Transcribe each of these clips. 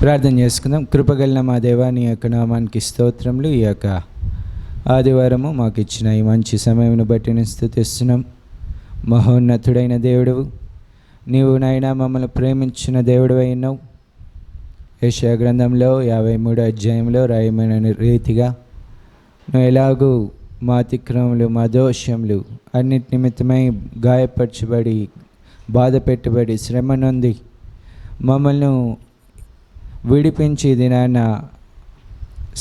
ప్రార్థన చేసుకుందాం. కృపగలిగిన మా దేవా, నీ యొక్క నామానికి స్తోత్రములు. ఈ యొక్క ఆదివారము మాకు ఇచ్చిన ఈ మంచి సమయమును బట్టి నేను స్తుతిస్తున్నాం. మహోన్నతుడైన దేవుడవు నీవు నాయనా, మమ్మల్ని ప్రేమించిన దేవుడు అయినావు. యెషయా గ్రంథంలో 53వ అధ్యాయంలో రాయమైన రీతిగా నువ్వు ఎలాగూ మా అతిక్రమములు మా దోషములు అన్నిటి నిమిత్తమై గాయపరచబడి బాధ పెట్టబడి శ్రమ నొంది మమ్మల్ని విడిపించి దినాన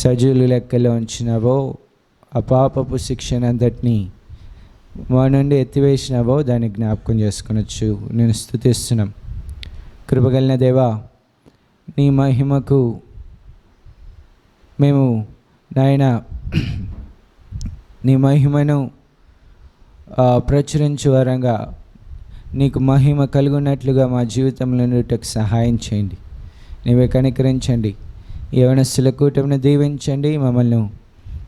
సజీవుల లెక్కలో ఉంచినవో, ఆ పాపపు శిక్షణ అంతటినీ మా నుండి ఎత్తివేసినవో దాన్ని జ్ఞాపకం చేసుకొనొచ్చు. నేను స్తుతిస్తున్నాం. కృపగలిగిన దేవా, నీ మహిమకు మేము నాయన నీ మహిమను ప్రచురించే వరంగా నీకు మహిమ కలుగున్నట్లుగా మా జీవితంలో ఉండేటకు సహాయం చేయండి. నీవే కనికరించండి. యవనస్తుల కూటమిని దీవించండి. మమ్మల్ని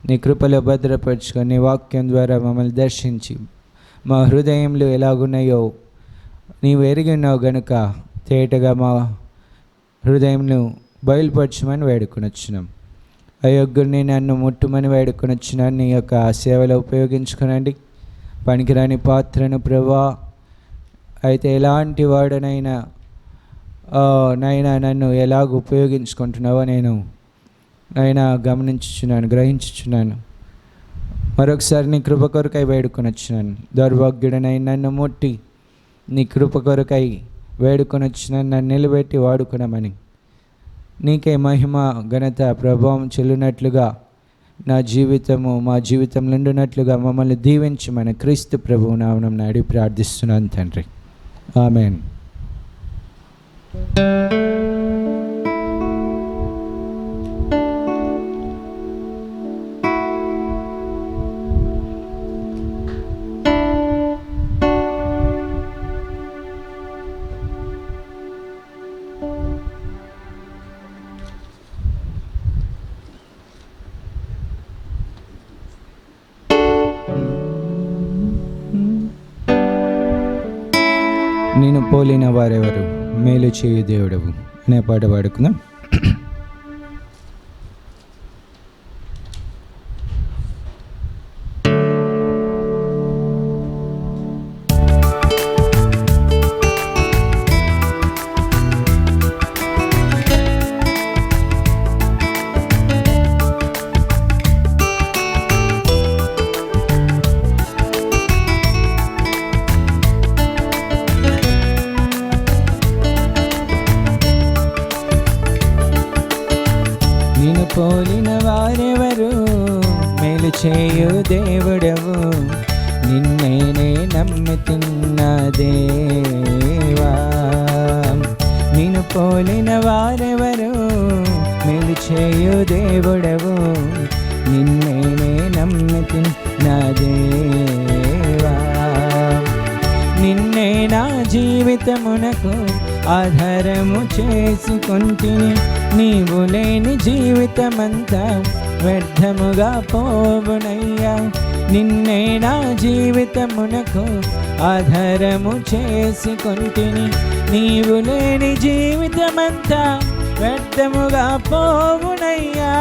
నీ కృపలో భద్రపరచుకొని నీ వాక్యం ద్వారా మమ్మల్ని దర్శించి మా హృదయంలో ఎలాగున్నాయో నీవు ఎరిగి ఉన్నావు గనుక తేటగా మా హృదయంను బయలుపరచమని వేడుకొనొచ్చున్నాం. అయోగ్యుడిని నన్ను ముట్టుమని వేడుకొనొచ్చున్నాను. నీ యొక్క సేవలో ఉపయోగించుకునండి. పనికిరాని పాత్రను ప్రభా, అయితే ఎలాంటి వాడనైనా నైనా నన్ను ఎలాగ ఉపయోగించుకుంటున్నావో నేను నైనా గమనించుచున్నాను, గ్రహించుచున్నాను. మరొకసారి నీ కృప కొరకై వేడుకొని వచ్చినాను. దౌర్భాగ్యుడనై నన్ను ముట్టి నీ కృప కొరకై వేడుకొని వచ్చినాను. నన్ను నిలబెట్టి వాడుకున్నామని నీకే మహిమ ఘనత ప్రభావం చెల్లినట్లుగా నా జీవితము మా జీవితంలో ఉండినట్లుగా మమ్మల్ని దీవించమని క్రీస్తు ప్రభువు నామమున అడిగి ప్రార్థిస్తున్నాను తండ్రి. ఆమేన్. నేను పోలిన వారెవరు, మేలు చేయు దేవుడవు అనే పాట పాడుకుందాం. పోలిన వారెవరు, మేలు చేయు దేవుడవు నిన్నేనే నమ్ముతున్న దేవా. నిన్ను పోలిన వారెవరు, మేలు చేయు దేవుడవు నిన్నేనే నమ్ముతున్న దేవా. నిన్నే నా జీవితమునకు ఆధారము చేసుకుంటిని. నీవు లేని జీవితమంతా వ్యర్థముగా పోవునయ్యా. నిన్నే నా జీవితమునకు ఆధారము చేసుకుంటిని. నీవు లేని జీవితమంతా వ్యర్థముగా పోవునయ్యా.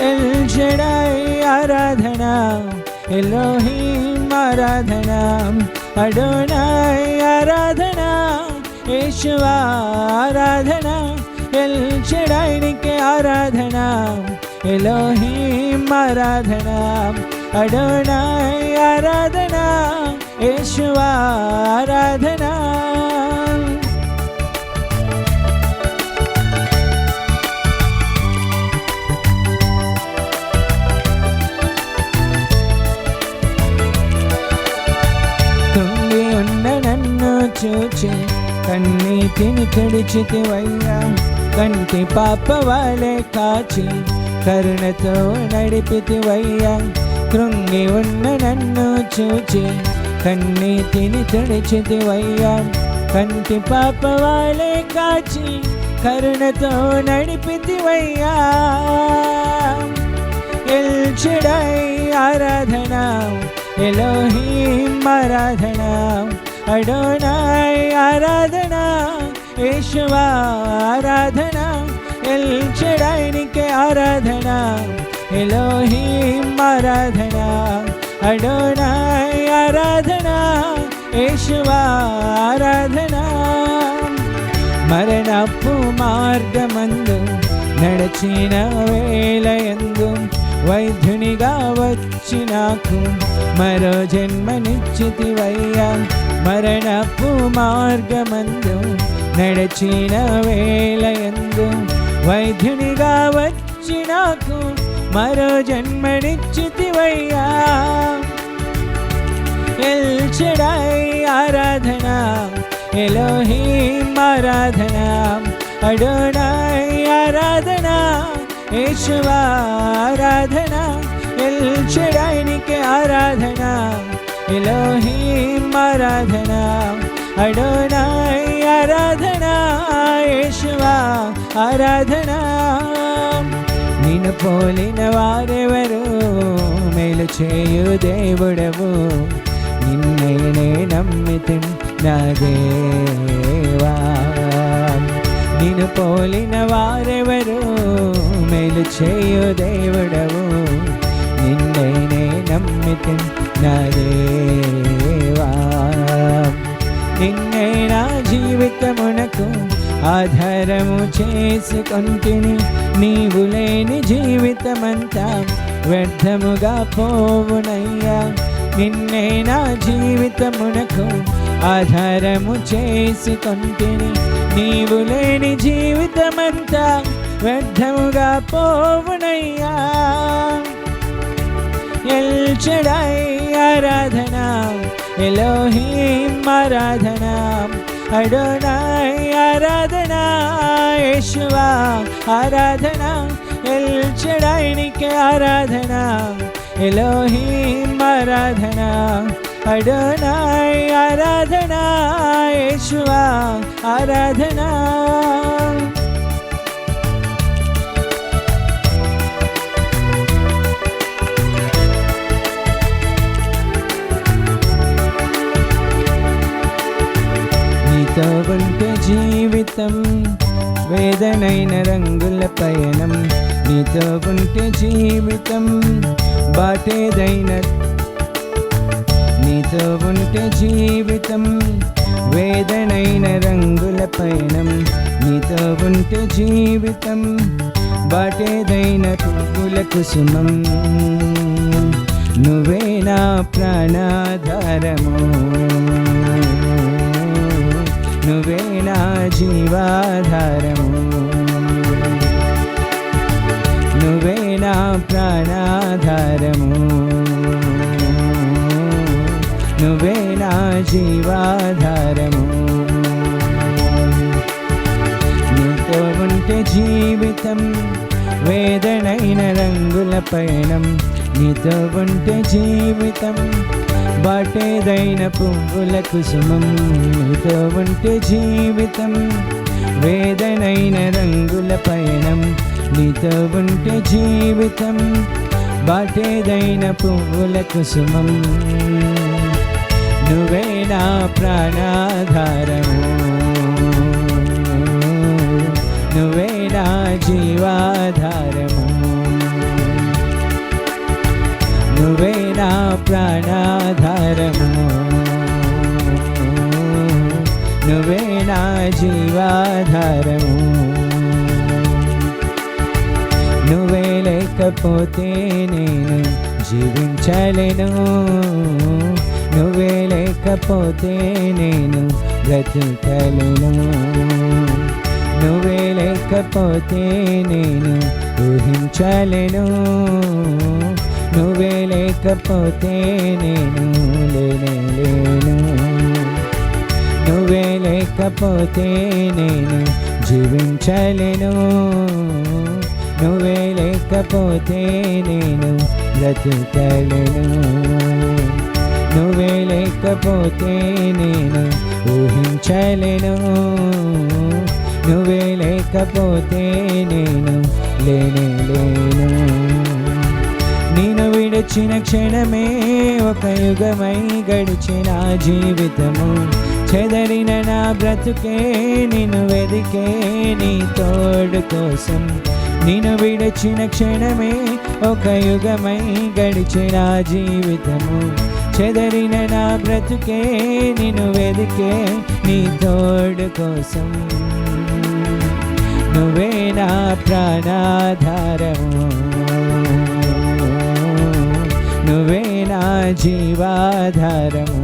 ఎల్ షడాయ్ ఆరాధన, ఎలోహీం ఆరాధన, అడోనాయ్ ఆరాధన, యేషువా ఆరాధన, ఎల్ షడాయ్ నీకే ఆరాధన, ఎలోహీం ఆరాధన, అడోనాయ్ ఆరాధన, యేషువా ఆరాధన. చూచి కన్నీటిని తుడిచితివయ్యా. కంటి పాప వాలే కాచి కరుణతో నడిపితివయ్యా. కృంగి ఉన్న నన్ను చూచి కన్నీటిని తుడిచితివయ్యా. కంటి పాప వాలే కాచి కరుణతో నడిపితివయ్యా. ఎల్ షడాయ్ ఆరాధన, ఎలోహీం ఆరాధన, అడోనాయ్ ఆరాధన, యేషువా ఆరాధన, ఎల్ షడాయ్ నీకే ఆరాధన, ఎలోహీం ఆరాధన, అడోనాయ్ ఆరాధన, యేషువా ఆరాధన. మరణపు మార్గమందు నడచిన వేళయందు వైద్యునిగా వచ్చి నాకు మరో జన్మనిచ్చితివయ్యా. మరణపు మార్గమందు నడచిన వేళయందు వైద్యునిగా వచ్చి నాకు మరో జన్మనిచ్చితివయ్యా. ఎల్ షడాయ్ ఆరాధన, ఎలోహీం ఆరాధన, అడోనాయ్ ఆరాధన, యేషువా ఆరాధన, ఎల్ షడాయ్ నీకే ఆరాధన, ఎలోహీం ఆరాధన, అడోనాయ్ ఆరాధన, యేషువా ఆరాధన. నిన్ను పోలిన వారెవరు, మేలు చేయు దేవుడవు, నిన్నే నమ్మితిన్ నా దేవా. నిన్ను పోలిన వారెవరు, మేలు చేయు దేవుడవు, నిన్నే నమ్మితిన్ నా దేవా. నిన్నే నా జీవితమునకు ఆధారము చేసుకొంటిని, నీవు లేని జీవితమంతా వ్యర్థముగా పోవునయ్యా. నిన్నే నా జీవితమునకు ఆధారము చేసుకొంటిని, నీవు లేని జీవితమంతా వ్యర్థముగా పోవునయ్యా. ఎల్ షడాయ్ ఆరాధన, ఎలోహీం ఆరాధన, అడోనాయ్ ఆరాధన, యేషువా ఆరాధన, ఎల్ షడాయ్ నీకే ఆరాధన, ఎలోహీం ఆరాధన, అడోనాయ్ ఆరాధన, యేషువా ఆరాధన. నీతో ఉంటే జీవితం వేదనైన రంగుల పయనం, నీతో ఉంటే జీవితం బాటేదైన, నీతో ఉంటే జీవితం వేదనైన రంగుల పయనం, నీతో ఉంటే జీవితం బాటేదైన పువ్వుల కుసుమం. నువ్వే నా ప్రాణాధారము, నువ్వే నా జీవాధారము, నువ్వే నా ప్రాణాధారము, నువ్వే నా జీవాధారము. నీతో ఉంటే జీవితం వేదనైన రంగుల పయనం, నీతో ఉంటే జీవితం బాటేదైన పువ్వుల కుసుమం. నీతో ఉంటే జీవితం వేదనైన రంగుల పయనం, నీతో ఉంటే జీవితం బాటేదైన పువ్వుల కుసుమం. నువ్వే నా ప్రాణాధారము, నువ్వే నా జీవాధారము, నువ్వే నా ప్రాణాధారము, నువ్వే నా జీవాధారము. నువ్వే లేకపోతే నేను జీవించలేను, నువ్వే లేకపోతే నేను బ్రతుకలేను, నువ్వే లేకపోతే నేను ఊహించలేను, నువ్వే లేకపోతే నేను లేను, నువ్వే లేకపోతే నేను జీవించలేను, నువ్వే లేకపోతే నేను బ్రతుకలేను, నువ్వే లేకపోతే నేను ఊహించలేను, నువ్వే లేకపోతే నేను లేను. నేను విడిచిన క్షణమే ఒక యుగమై గడిచిన జీవితము, చెదరిన నా బ్రతుకే నిన్ను వెదికే నీ తోడు కోసం. నిన్ను విడిచిన క్షణమే ఒక యుగమై గడిచిన జీవితము. చెదరిన నా బ్రతుకే నిన్ను వెదికే నీ తోడు కోసం. నువ్వే నా ప్రాణాధారము, నువ్వే నా జీవాధారము,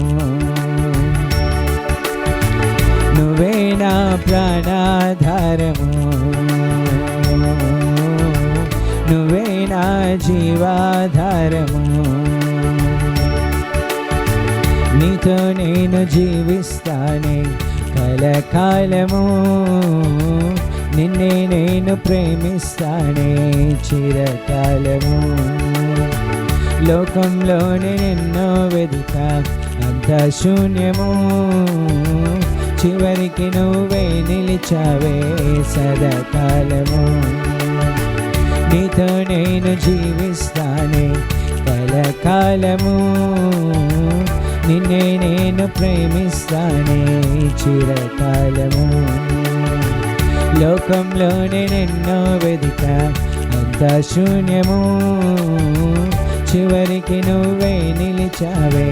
నువ్వే నా ప్రాణాధారము, నువ్వే నా జీవాధారము. నీతో నేను జీవిస్తానే కలకాలము, నిన్నే నేను ప్రేమిస్తానే చిరకాలము. లోకంలోనే నిన్నో వెదికా అంత శూన్యము, చివరికి నువ్వే నిలిచావే సదాకాలము. నీతో నేను జీవిస్తానే కలకాలము, నిన్నే నేను ప్రేమిస్తానే చిరకాలము. లోకంలోనే నిన్నో వెదికా అంత శూన్యము, చివరికి నువ్వే నిలిచావే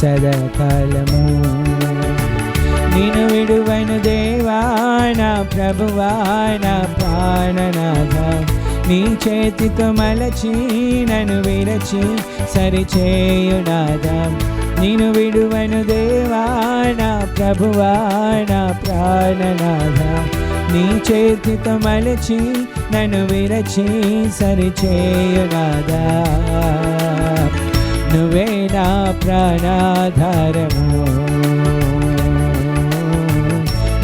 సదాకాలము. నిన్ను విడువను దేవా నా ప్రభువా నా ప్రాణనాథ, నీ చేతితో మలచి నన్ను విరచి సరిచేయునాదా. నిన్ను విడువను దేవా నా ప్రభువా నా ప్రాణనాథ, నీ చేతితో మలచి నన్ను విరచి సరిచేయునాదా. నువ్వే నా ప్రాణాధారము,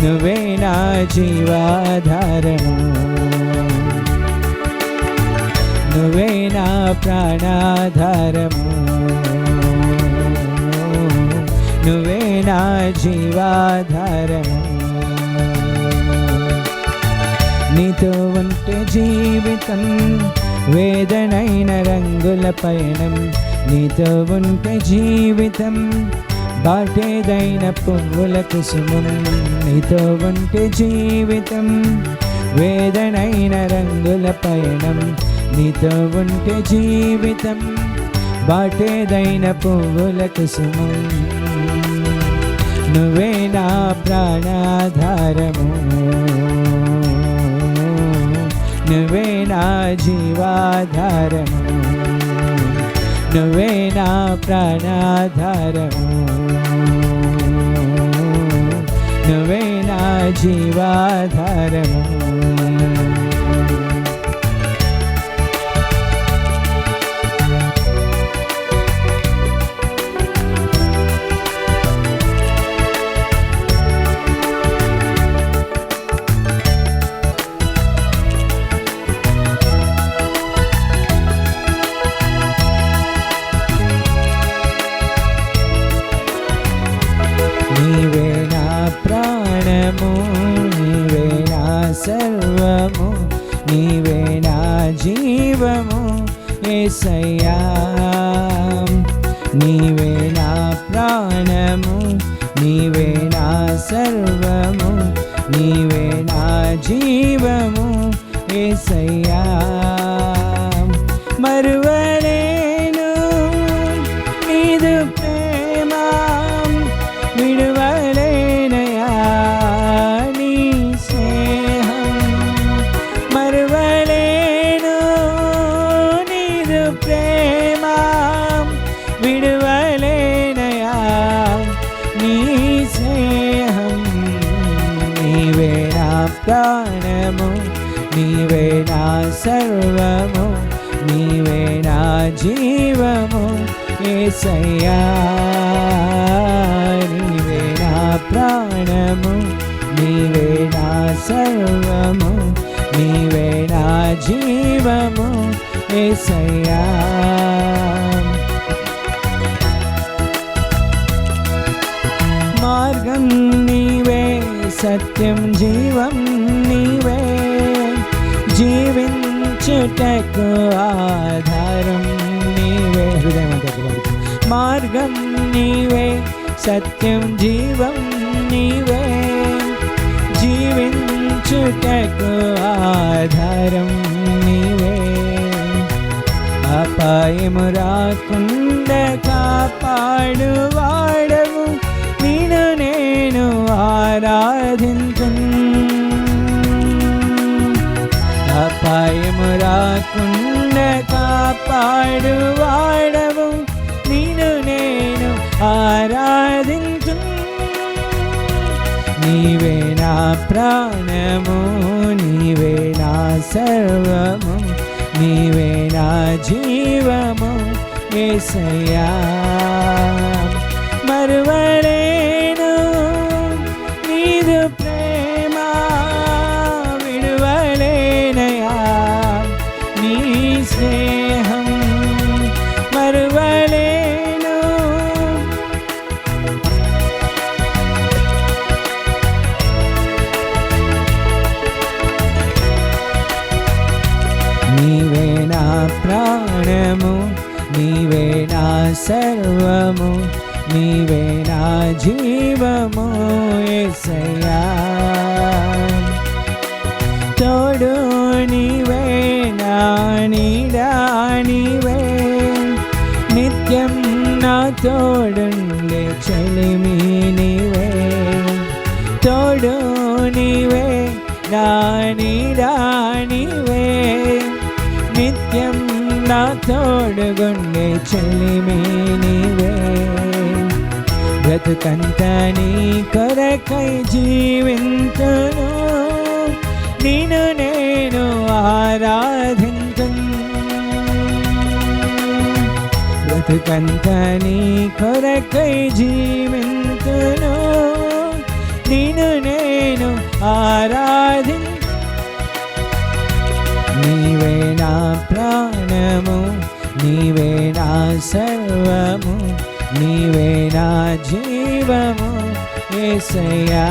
నువ్వే నా జీవాధారము, నువ్వే నా ప్రాణాధారము, నువ్వే నా జీవాధారము. నీతో ఉంటే జీవితం వేదనైన రంగుల పయనం, నీతో ఉంటే జీవితం బాటేదైన పువ్వుల కుసుమం. నీతో ఉంటే జీవితం వేదనైన రంగుల పయనం, నీతో ఉంటే జీవితం బాటేదైన పువ్వుల కుసుమం. నువ్వే నా ప్రాణాధారము, నువ్వే నా జీవాధారము, నువ్వే నా ప్రాణాధారము, నువ్వే నా జీవాధారము. నీవే నా ప్రాణము, నీవే నా సర్వము, నీవే నా జీవము యేసయ్యా. నీవే నా ప్రాణము, నీవే నా సర్వము, నీవే నా జీవము యేసయ్యా. మరువలేను నీదు ప్రేమ, విడువలేనయా నీ స్నేహం. మరువలేను నీదు ప్రేమ, విడువలేనయా నీ స్నేహం. నీవే నా ప్రాణము, నీవే నా సర్వము, నీవే నా జీవము యేసయ్యా. నీవే నా ప్రాణము, నీవే నా సర్వము, నీవే నా జీవము యేసయ్యా. మార్గం నీవే, సత్యం జీవం నీవే, జీవించుటకు ఆధారం నీవే. హృదయం అంతా మార్గం నీవే, సత్యం జీవం నీవే, జీవించుటకు ఆధారం నీవే. అపాయము రాకుండా కాపాడు వాడవు, నిన్ను నేను ఆరాధించును. అపాయము రాకుండా కాపాడు వాడవు, నిన్ను నేను ఆరాధించును. నీవే నా ప్రాణము, నీవే నా సర్వము, నీవే నా జీవము యేసయ్యా. మరువలేను నీదు ప్రేమ, విడువలేనయా నీ స్నేహం. మరువలేను నీవే నా ప్రాణము, నీవే నా సర్వము, నీవే నా జీవము యేసయ్యా. తోడు నీవే, నా నీడా నీవే, నిత్యం నా తోడుండే చెలిమి నీవే. తోడు నీవే, నా నీడా నీవే, నిత్యం నా తోడుగుండే చెలిమి నీవే. బ్రతుకంతా నీ కొరకై జీవింతును, నిన్ను నేను ఆరాధింతును. బ్రతుకంతా నీ కొరకై జీవింతును, నిన్ను నేను ఆరాధింతును. నీవే నా ప్రాణము, నీవే నా సర్వము, నీవే నా జీవము యేసయ్యా.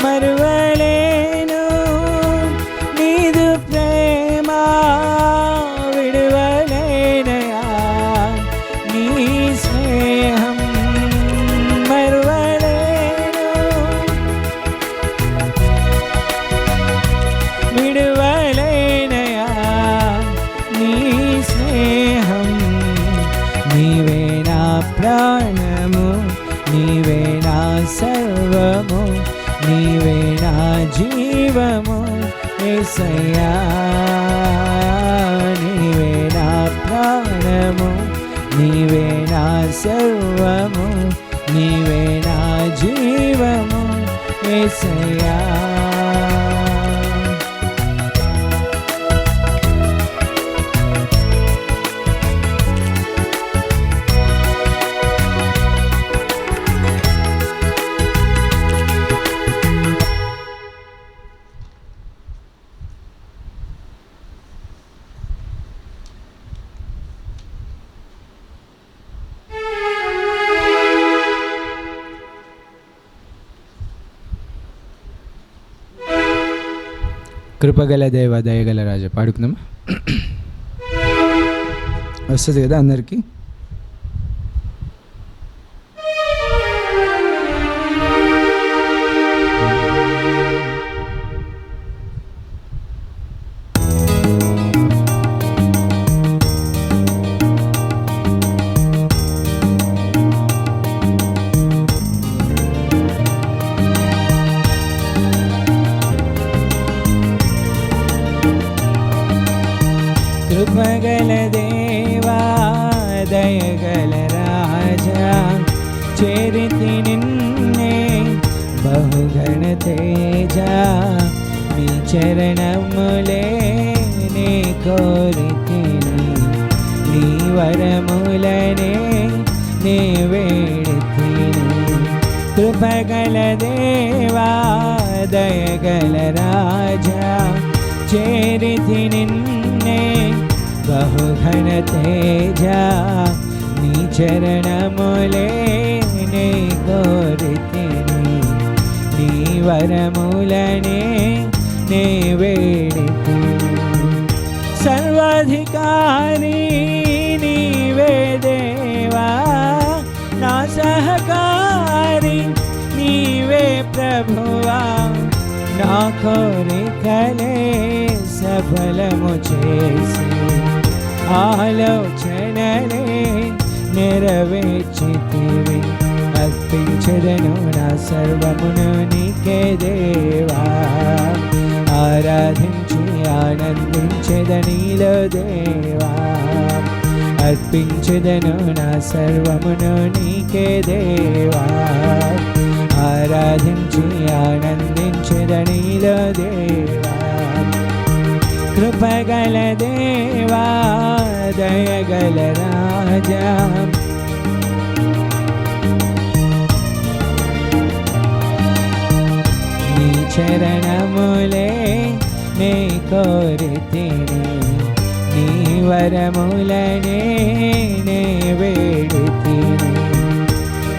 మరువలేను నీదు ప్రేమ, విడువలేనయా నీ స్నేహం. మరువలేను విడువలేనయా నీ స్నేహం. నీవే నా ప్రాణము, నీవే నా సర్వము, నీవే నా జీవము యేసయ్యా. నీవే నా ప్రాణము, నీవే నా సర్వము, నీవే నా జీవము యేసయ్యా. కృపగల దేవ, దయగల రాజా పాడుకుందామా? వస్తుంది కదా అందరికీ? కృపగల దేవా, దయగల రాజా, చేరితి నిన్నే బహుగణ తేజ. నీ చరణములే నే కోరితిని, నీ వరములనే నే వేడితిని. కృపగల దేవా, దయగల రాజా, చేరితి నిన్నే బహుఘన తేజ. నీ చరణములే నే కోరితిని, నీ వరములనే నే వేడితిని. సర్వాధికారి నీవే దేవా, నా ఉపకారి నీవే ప్రభువా, నా కోరికలే సఫలము చేసి ఆలోచనలే నెరవేర్చితివి. అర్పించెదను నా సర్వమును నీకే దేవా, ఆరాధించి ఆనందించెదనీలో దేవా. అర్పించెదను నా సర్వమును నీకే దేవా, ఆరాధించి ఆనందించెదనీలో దేవా. కృపగల దేవా, దయగల రాజా, నీ చరణములే నే కోరితిని, నీ వరములనే నే వేడితిని.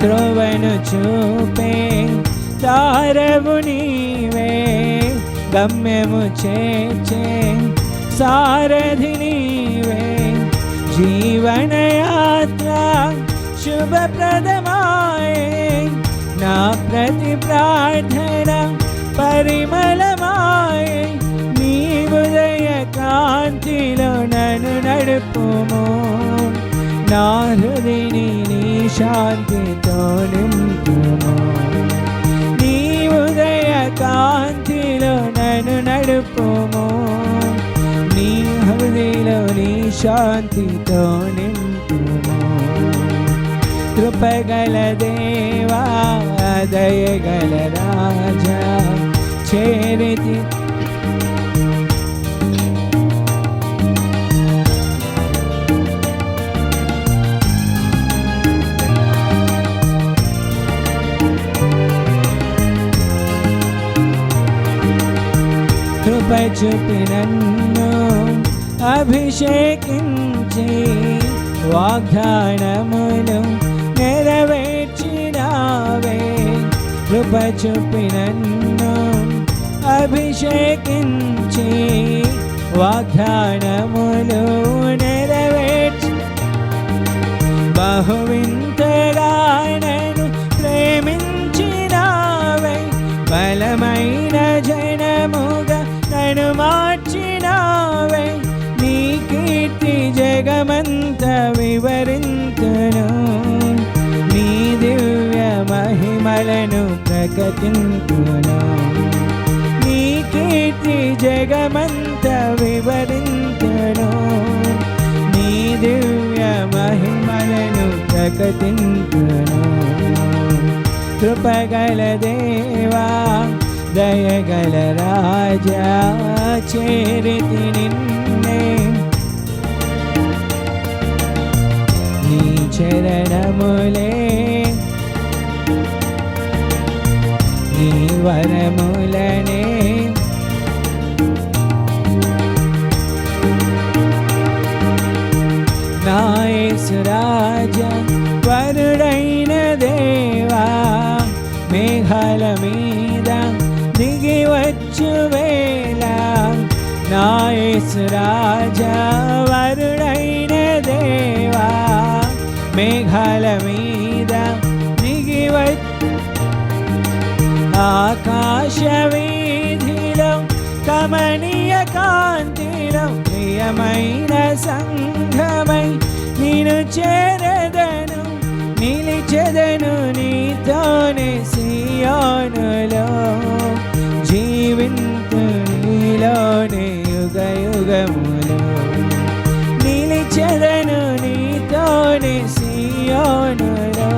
త్రోవను చూపే దారవు నీవే, గమ్యము చేర్చే సారథి నీవే. జీవనయాత్ర శుభప్రదమాయే, నా ప్రతి ప్రార్థన పరిమళమాయే. నీ ఉదయ కాంతిలో నన్ను నడుపుము, నా హృదయని నీ శాంతితో నింపుము. నీ ఉదయ కాంతిలో నన్ను నడుపుము, నీ హృదయలో నీ శాంతితో నింపుము. కృపగల దేవా, దయగల రాజా, చేరితి కృప చూపి నన్ను అభిషేకించి వాగ్దానములు నెరవేర్చినావే. కృప చూపి నన్ను అభిషేకించి వాగ్దానములు నెరవేర్చి బహువింతగా నన్ను ప్రేమించినావే. బలమైన జనముగా నన్ను మార్చినావే. నీ కీర్తి జగమంత వివరింతును, నీ దివ్య మహిమలను ప్రకటింతును. నీ కీర్తి జగమంత వివరింతును, నీ దివ్య మహిమలను ప్రకటింతును. కృపగల దేవా, దయగల రాజా, చేరితి నిన్నే. నీ చరణములే నీ వరములనే నా యేసు రాజా, వరుడైన దేవా, మేఘాల మీద దిగి వచ్చు వేళ. నా యేసు రాజా, వరుడైన దేవా, మేఘాల మీద దిగి ఆకాశ వీధిలో కమనీయ కాంతిలో ప్రియమైన సంఘమై నిన్ను చేరదను. నిలిచెదను నీతోనే సియోనులో, జీవింతు నీలోనే యుగ యుగములో. నిలిచెదను నీతోనే సియోనులో,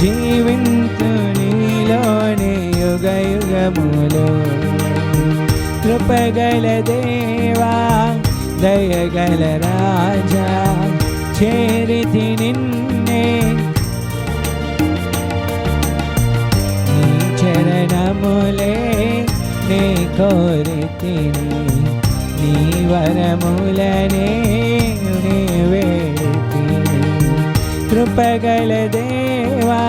జీవింతు నీలోనే యుగ యుగములో. కృపగల దేవా, దయగల రాజా, చేరితి నిన్నే. నీ చరణములే నే కోరితిని, నీ వరములనే నే వేడితిని. కృపగల దేవా,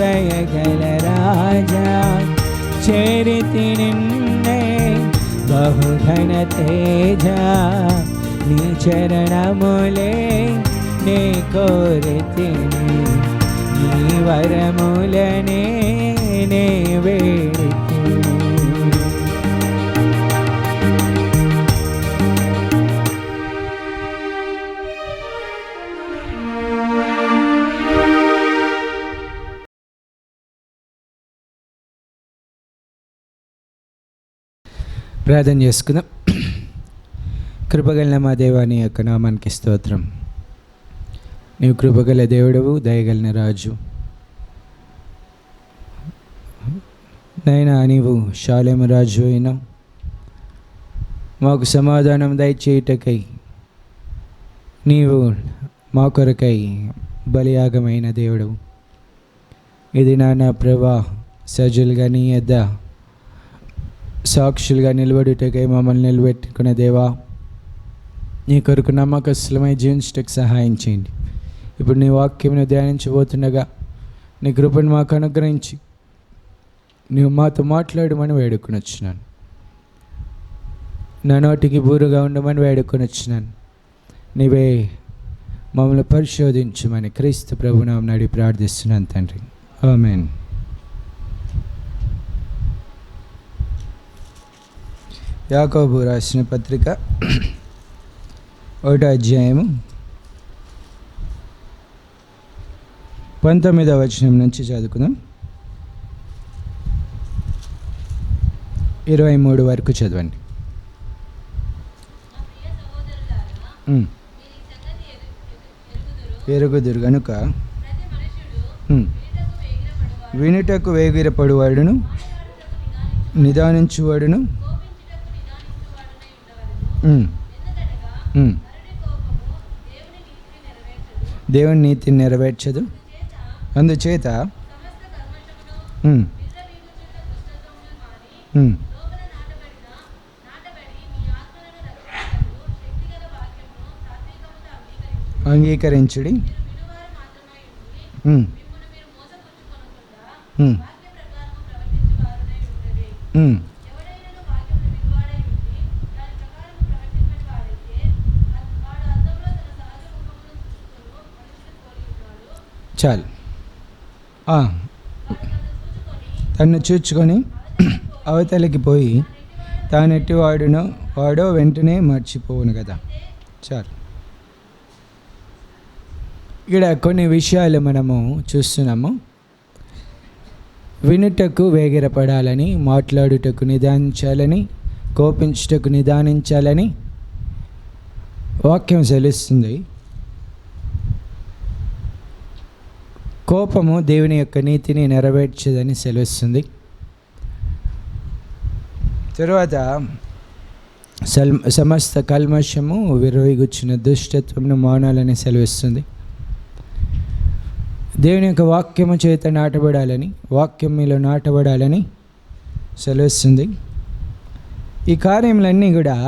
దయగల రాజా, చేరితి నిన్నే. బహుఘన తేజ నీ చరణములే నే కోరితిని, నీ ఈ వరములనే నే వేడుకును. ప్రార్థన చేసుకుందాం. కృపగల మా దేవా, నీ యొక్క నామానికి స్తోత్రం. నీవు కృపగల దేవుడవు, దయగలిన రాజు. నైనా నీవు షాలేము రాజు అయినావు. మాకు సమాధానం దయచేయుటకై నీవు మా కొరకై బలియాగమైన దేవుడవు. ఇది నా ప్రభా, సజులుగా నీ యొద్ద సాక్షులుగా నిలబడుటకై మమ్మల్ని నిలబెట్టుకునే దేవా, నీ కొరకు నమ్మకస్తులమై జీవించటకు సహాయం చేయండి. ఇప్పుడు నీ వాక్యమును ధ్యానించబోతుండగా నీ కృపను మాకు అనుగ్రహించి నీవు మాతో మాట్లాడమని వేడుకొని వచ్చినాను. నా నోటికి బూరుగా ఉండమని వేడుకొని వచ్చినాను. నీవే మమ్మల్ని పరిశోధించమని క్రీస్తు ప్రభునామమున అడిగి ప్రార్థిస్తున్నాను తండ్రి, ఆమేన్. యాకోబు రాసిన పత్రిక 1వ అధ్యాయము 19వ వచనం నుంచి చదువుకుందాం. 23 వరకు చదవండి. ఎరుగుదురు గనుక వినుటకు వేగిరపడువాడును, నిదానించువాడును, దేవుని నీతిని నెరవేర్చదు. అందుచేత అంగీకరించుడి. చాలు. తన్ను చూచుకొని అవతలికి పోయి తానెట్టి వాడో వెంటనే మర్చిపోవును కదా. చాలు. ఇక్కడ కొన్ని విషయాలు మనము చూస్తున్నాము. వినుటకు వేగిరపడాలని, మాట్లాడుటకు నిదానించాలని, కోపించుటకు నిదానించాలని వాక్యం సెలుస్తుంది. కోపము దేవుని యొక్క నీతిని నెరవేర్చదని సెలవుస్తుంది. తరువాత సమస్త కల్మషము విరవిగుచ్చిన దుష్టత్వమును మానాలని సెలవిస్తుంది. దేవుని యొక్క వాక్యము చేత నాటబడాలని, వాక్యం మీలో నాటబడాలని సెలవిస్తుంది. ఈ కార్యములన్నీ కూడా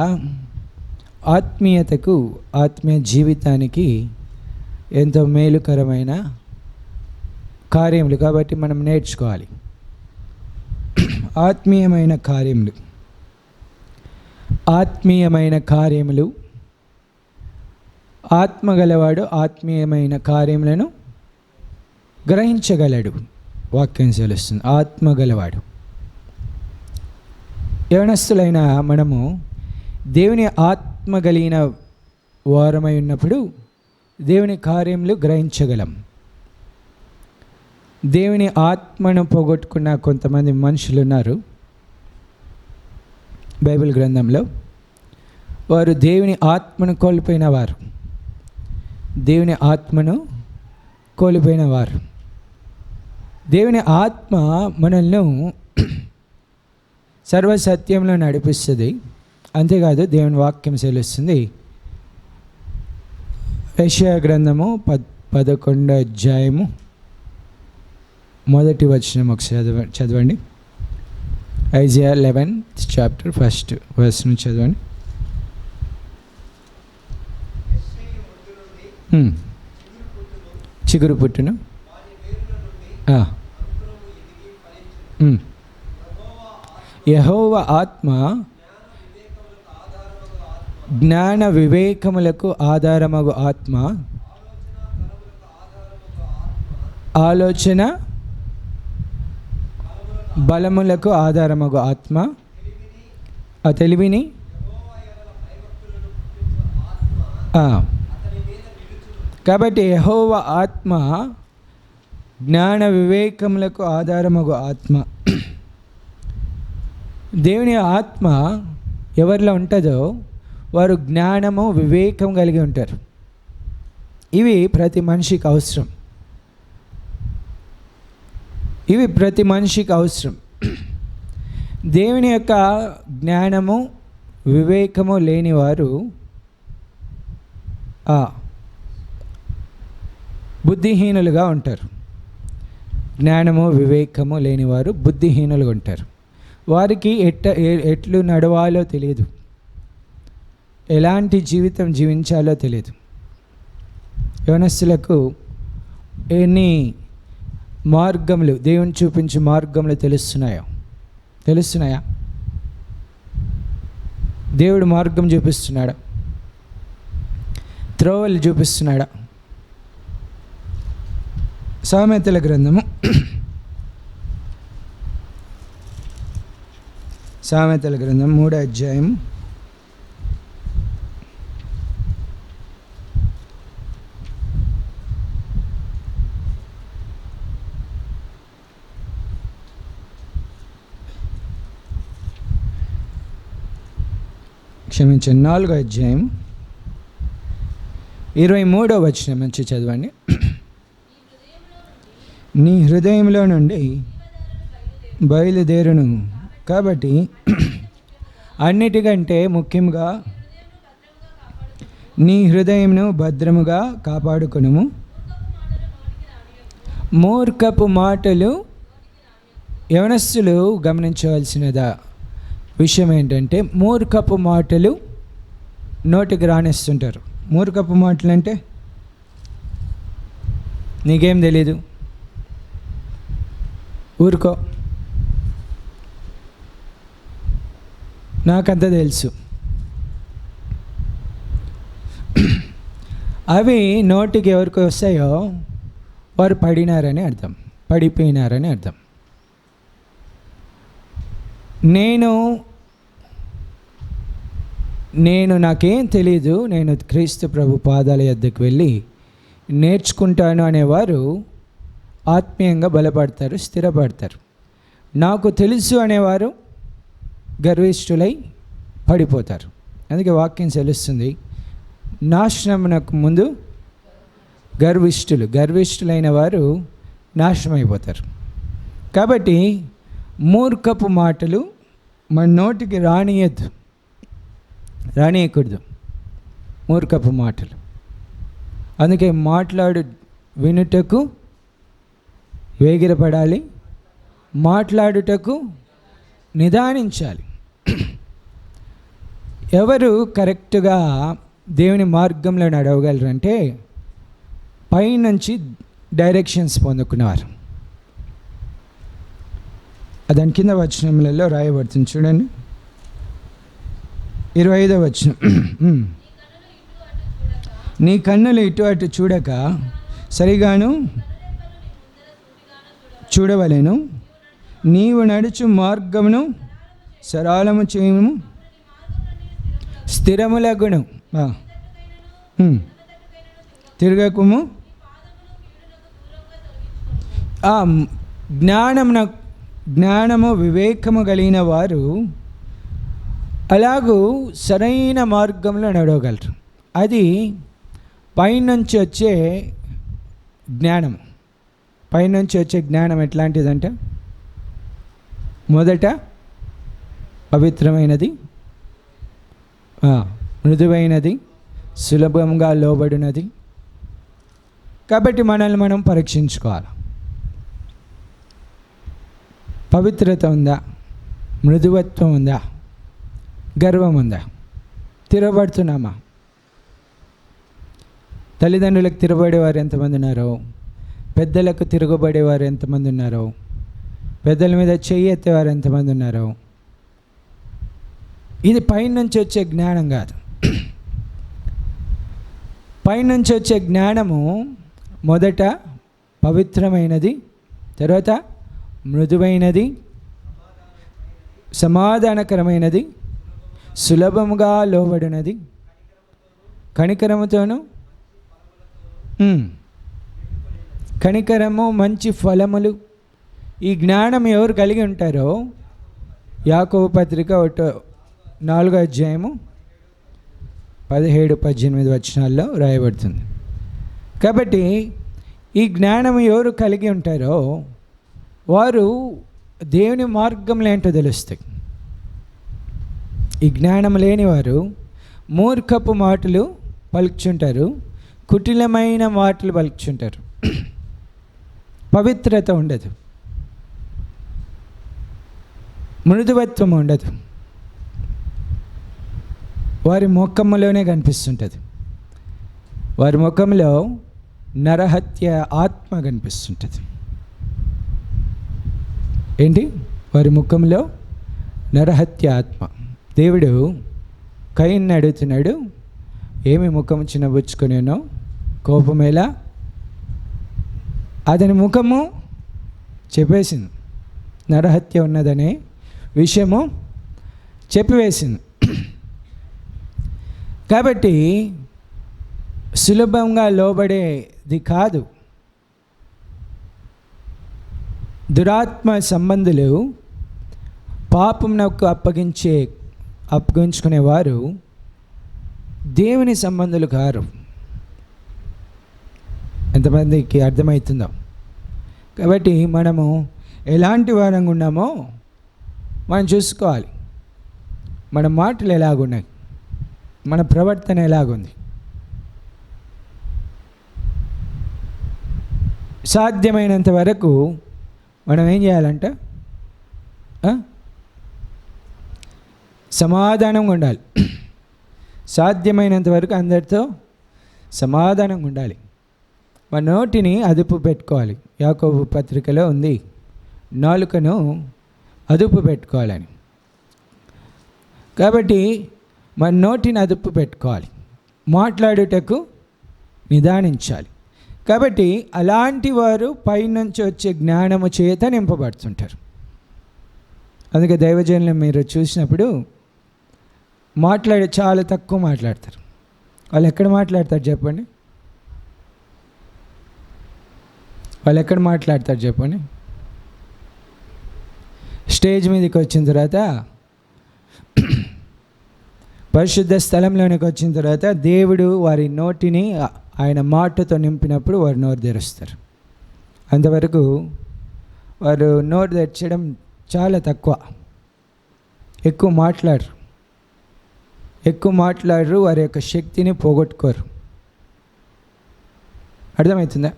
ఆత్మీయతకు, ఆత్మీయ జీవితానికి ఎంతో మేలుకరమైన కార్యములు. కాబట్టి మనం నేర్చుకోవాలి. ఆత్మీయమైన కార్యములు, ఆత్మీయమైన కార్యములు. ఆత్మగలవాడు ఆత్మీయమైన కార్యములను గ్రహించగలడు. వాక్యం సెలుస్తుంది. ఆత్మగలవాడు. యవనస్తులైన మనము దేవుని ఆత్మ కలిగిన వారమై ఉన్నప్పుడు దేవుని కార్యములు గ్రహించగలం. దేవుని ఆత్మను పోగొట్టుకున్న కొంతమంది మనుషులు ఉన్నారు బైబిల్ గ్రంథంలో. వారు దేవుని ఆత్మను కోల్పోయిన వారు. దేవుని ఆత్మను కోల్పోయిన వారు. దేవుని ఆత్మ మనల్ని సర్వసత్యంలో నడిపిస్తుంది. అంతేకాదు దేవుని వాక్యం సెలుస్తుంది. యెషయా గ్రంథము 11వ అధ్యాయము 1వ వచనం ఒకసారి చదవండి. Isaiah 11th chapter 1st verse నుంచి చదవండి. చిగురు పుట్టును, యెహోవా ఆత్మ జ్ఞాన వివేకములకు ఆధారమగు ఆత్మ, ఆలోచన బలములకు ఆధారమగు ఆత్మ, ఆ తెలివిని కాబట్టి యెహోవా ఆత్మ జ్ఞాన వివేకములకు ఆధారమగు ఆత్మ. దేవుని ఆత్మ ఎవరిలో ఉంటుందో వారు జ్ఞానము వివేకం కలిగి ఉంటారు. ఇవి ప్రతి మనిషికి అవసరం. దేవుని యొక్క జ్ఞానము వివేకము లేనివారు బుద్ధిహీనులుగా ఉంటారు. జ్ఞానము వివేకము లేనివారు బుద్ధిహీనులుగా ఉంటారు. వారికి ఎట్లు నడవాలో తెలియదు, ఎలాంటి జీవితం జీవించాలో తెలియదు. యవనస్తులకు ఎన్ని మార్గములు, దేవుని చూపించే మార్గములు తెలుస్తున్నాయా? దేవుడు మార్గం చూపిస్తున్నాడా? త్రోవలు చూపిస్తున్నాడా? సామెతల గ్రంథము 3వ అధ్యాయం 4వ అధ్యాయం 23వ వచనం నుంచి చదవండి. నీ హృదయంలో నుండి బయలుదేరును కాబట్టి అన్నిటికంటే ముఖ్యంగా నీ హృదయంను భద్రముగా కాపాడుకొనుము. మూర్ఖపు మాటలు, యవనస్తులు గమనించవలసినదా విషయం ఏంటంటే, మూర్ఖపు మాటలు నోటికి రానిస్తుంటారు. మూర్ఖపు మాటలు అంటే నీకేం తెలీదు, ఊరుకో, నాకంత తెలుసు, అవి నోటికి ఎవరికి వస్తాయో వారు పడినారని అర్థం, పడిపోయినారని అర్థం. నేను నాకేం తెలీదు, నేను క్రీస్తు ప్రభు పాదాల యొద్దకు వెళ్ళి నేర్చుకుంటాను అనేవారు ఆత్మీయంగా బలపడతారు, స్థిరపడతారు. నాకు తెలుసు అనేవారు గర్విష్ఠులై పడిపోతారు. అందుకే వాక్యం తెలుస్తుంది, నాశనమునకు ముందు గర్విష్ఠులైన వారు నాశనం అయిపోతారు. కాబట్టి మూర్ఖపు మాటలు మన నోటికి రానియకూడదు, మూర్ఖపు మాటలు. అందుకే వినుటకు వేగిరపడాలి, మాట్లాడుటకు నిదానించాలి. ఎవరు కరెక్ట్గా దేవుని మార్గంలో నడవగలరంటే పైనుంచి డైరెక్షన్స్ పొందుకున్నారు. దాని కింద వచనములలో రాయబడుతుంది చూడండి, 25వ వచనం. నీ కన్నులు ఇటు అటు చూడక సరిగాను చూడవలెను, నీవు నడుచు మార్గమును సరళము చేయము, స్థిరములగును, తిరగకుము. జ్ఞానము వివేకము కలిగిన వారు అలాగూ సరైన మార్గంలో నడవగలరు. అది పైనుంచి వచ్చే జ్ఞానం. పైనుంచి వచ్చే జ్ఞానం ఎట్లాంటిదంటే, మొదట పవిత్రమైనది, మృదువైనది, సులభంగా లోబడినది. కాబట్టి మనల్ని మనం పరీక్షించుకోవాలి. పవిత్రత ఉందా, మృదువత్వం ఉందా, గర్వం ఉందా, తిరగబడుతున్నామా? తల్లిదండ్రులకు తిరగబడేవారు ఎంతమంది ఉన్నారో, పెద్దలకు తిరగబడేవారు ఎంతమంది ఉన్నారో, పెద్దల మీద చెయ్యి ఎత్తేవారు ఎంతమంది ఉన్నారో. ఇది పైనుంచి వచ్చే జ్ఞానం కాదు. పైనుంచి వచ్చే జ్ఞానము మొదట పవిత్రమైనది, తర్వాత మృదువైనది, సమాధానకరమైనది, సులభముగా లోబడినది, కనికరముతోను కనికరము, మంచి ఫలములు. ఈ జ్ఞానం ఎవరు కలిగి ఉంటారో యాకోబు పత్రిక 4వ అధ్యాయము 17-18 వచనాల్లో రాయబడుతుంది. కాబట్టి ఈ జ్ఞానం ఎవరు కలిగి ఉంటారో వారు దేవుని మార్గంలో ఏంటో తెలుస్తాయి. ఈ జ్ఞానం లేని వారు మూర్ఖపు మాటలు పలుకుచుంటారు, కుటిలమైన మాటలు పలుకుచుంటారు. పవిత్రత ఉండదు, మృదువత్వం ఉండదు, వారి ముఖంలోనే కనిపిస్తుంటుంది. వారి ముఖంలో నరహత్య ఆత్మ కనిపిస్తుంటుంది. ఏంటి? వారి ముఖంలో నరహత్య ఆత్మ. దేవుడు కయీన్ని అడుగుతున్నాడు, ఏమి ముఖం చిన్నబుచ్చుకొనేనో కోపమేలా? అతని ముఖము చెప్పేసింది, నరహత్య ఉన్నదనే విషయము చెప్పివేసింది. కాబట్టి సులభంగా లోబడేది కాదు. దురాత్మ సంబంధులు పాపమునకు అప్పగించుకునేవారు దేవుని సంబంధులు కారు. ఎంతమందికి అర్థమవుతుందో? కాబట్టి మనము ఎలాంటి వారంగా ఉన్నామో మనం చూసుకోవాలి. మన మాటలు ఎలాగున్నాయి, మన ప్రవర్తన ఎలాగుంది. సాధ్యమైనంత వరకు మనం ఏం చేయాలంట? సమాధానంగా ఉండాలి. సాధ్యమైనంత వరకు అందరితో సమాధానంగా ఉండాలి. మన నోటిని అదుపు పెట్టుకోవాలి. యాకోబు పత్రికలో ఉంది, నాలుకను అదుపు పెట్టుకోవాలని. కాబట్టి మన నోటిని అదుపు పెట్టుకోవాలి, మాట్లాడుటకు నిదానించాలి. కాబట్టి అలాంటి వారు పైనుంచి వచ్చే జ్ఞానము చేత నింపబడుతుంటారు. అందుకే దైవజనులు మీరు చూసినప్పుడు చాలా తక్కువ మాట్లాడతారు. వాళ్ళు ఎక్కడ మాట్లాడతారు చెప్పండి? వాళ్ళు ఎక్కడ మాట్లాడతారు చెప్పండి? స్టేజ్ మీదకి వచ్చిన తర్వాత, పరిశుద్ధ స్థలంలోనికి వచ్చిన తర్వాత దేవుడు వారి నోటిని ఆయన మాటతో నింపినప్పుడు వారు నోరు తెరుస్తారు. అంతవరకు వారు నోరు తెరచడం చాలా తక్కువ. ఎక్కువ మాట్లాడరు, వారి యొక్క శక్తిని పోగొట్టుకోరు. అర్థమవుతుందా?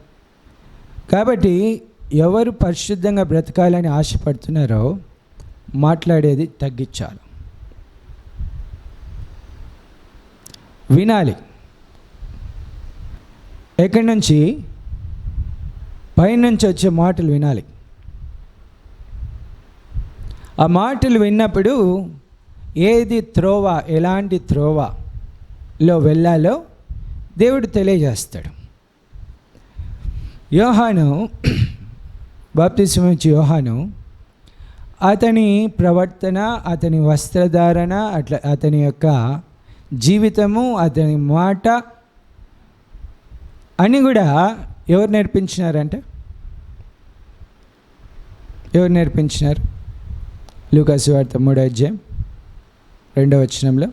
కాబట్టి ఎవరు పరిశుద్ధంగా బ్రతకాలని ఆశపడుతున్నారో మాట్లాడేది తగ్గించాలి, వినాలి. ఎక్కడి నుంచి? పైనుంచి వచ్చే మాటలు వినాలి. ఆ మాటలు విన్నప్పుడు ఏది త్రోవ, ఎలాంటి త్రోవలో వెళ్ళాలో దేవుడు తెలియజేస్తాడు. యోహాను, బాప్తిస్మం ఇచ్చే యోహాను, అతని ప్రవర్తన, అతని వస్త్రధారణ, అతని యొక్క జీవితము, అతని మాట అని కూడా ఎవరు నేర్పించినారంటే? ఎవరు నేర్పించినారు? లూకాసు వార్త 3వ అధ్యాయం 2వ వచనంలో,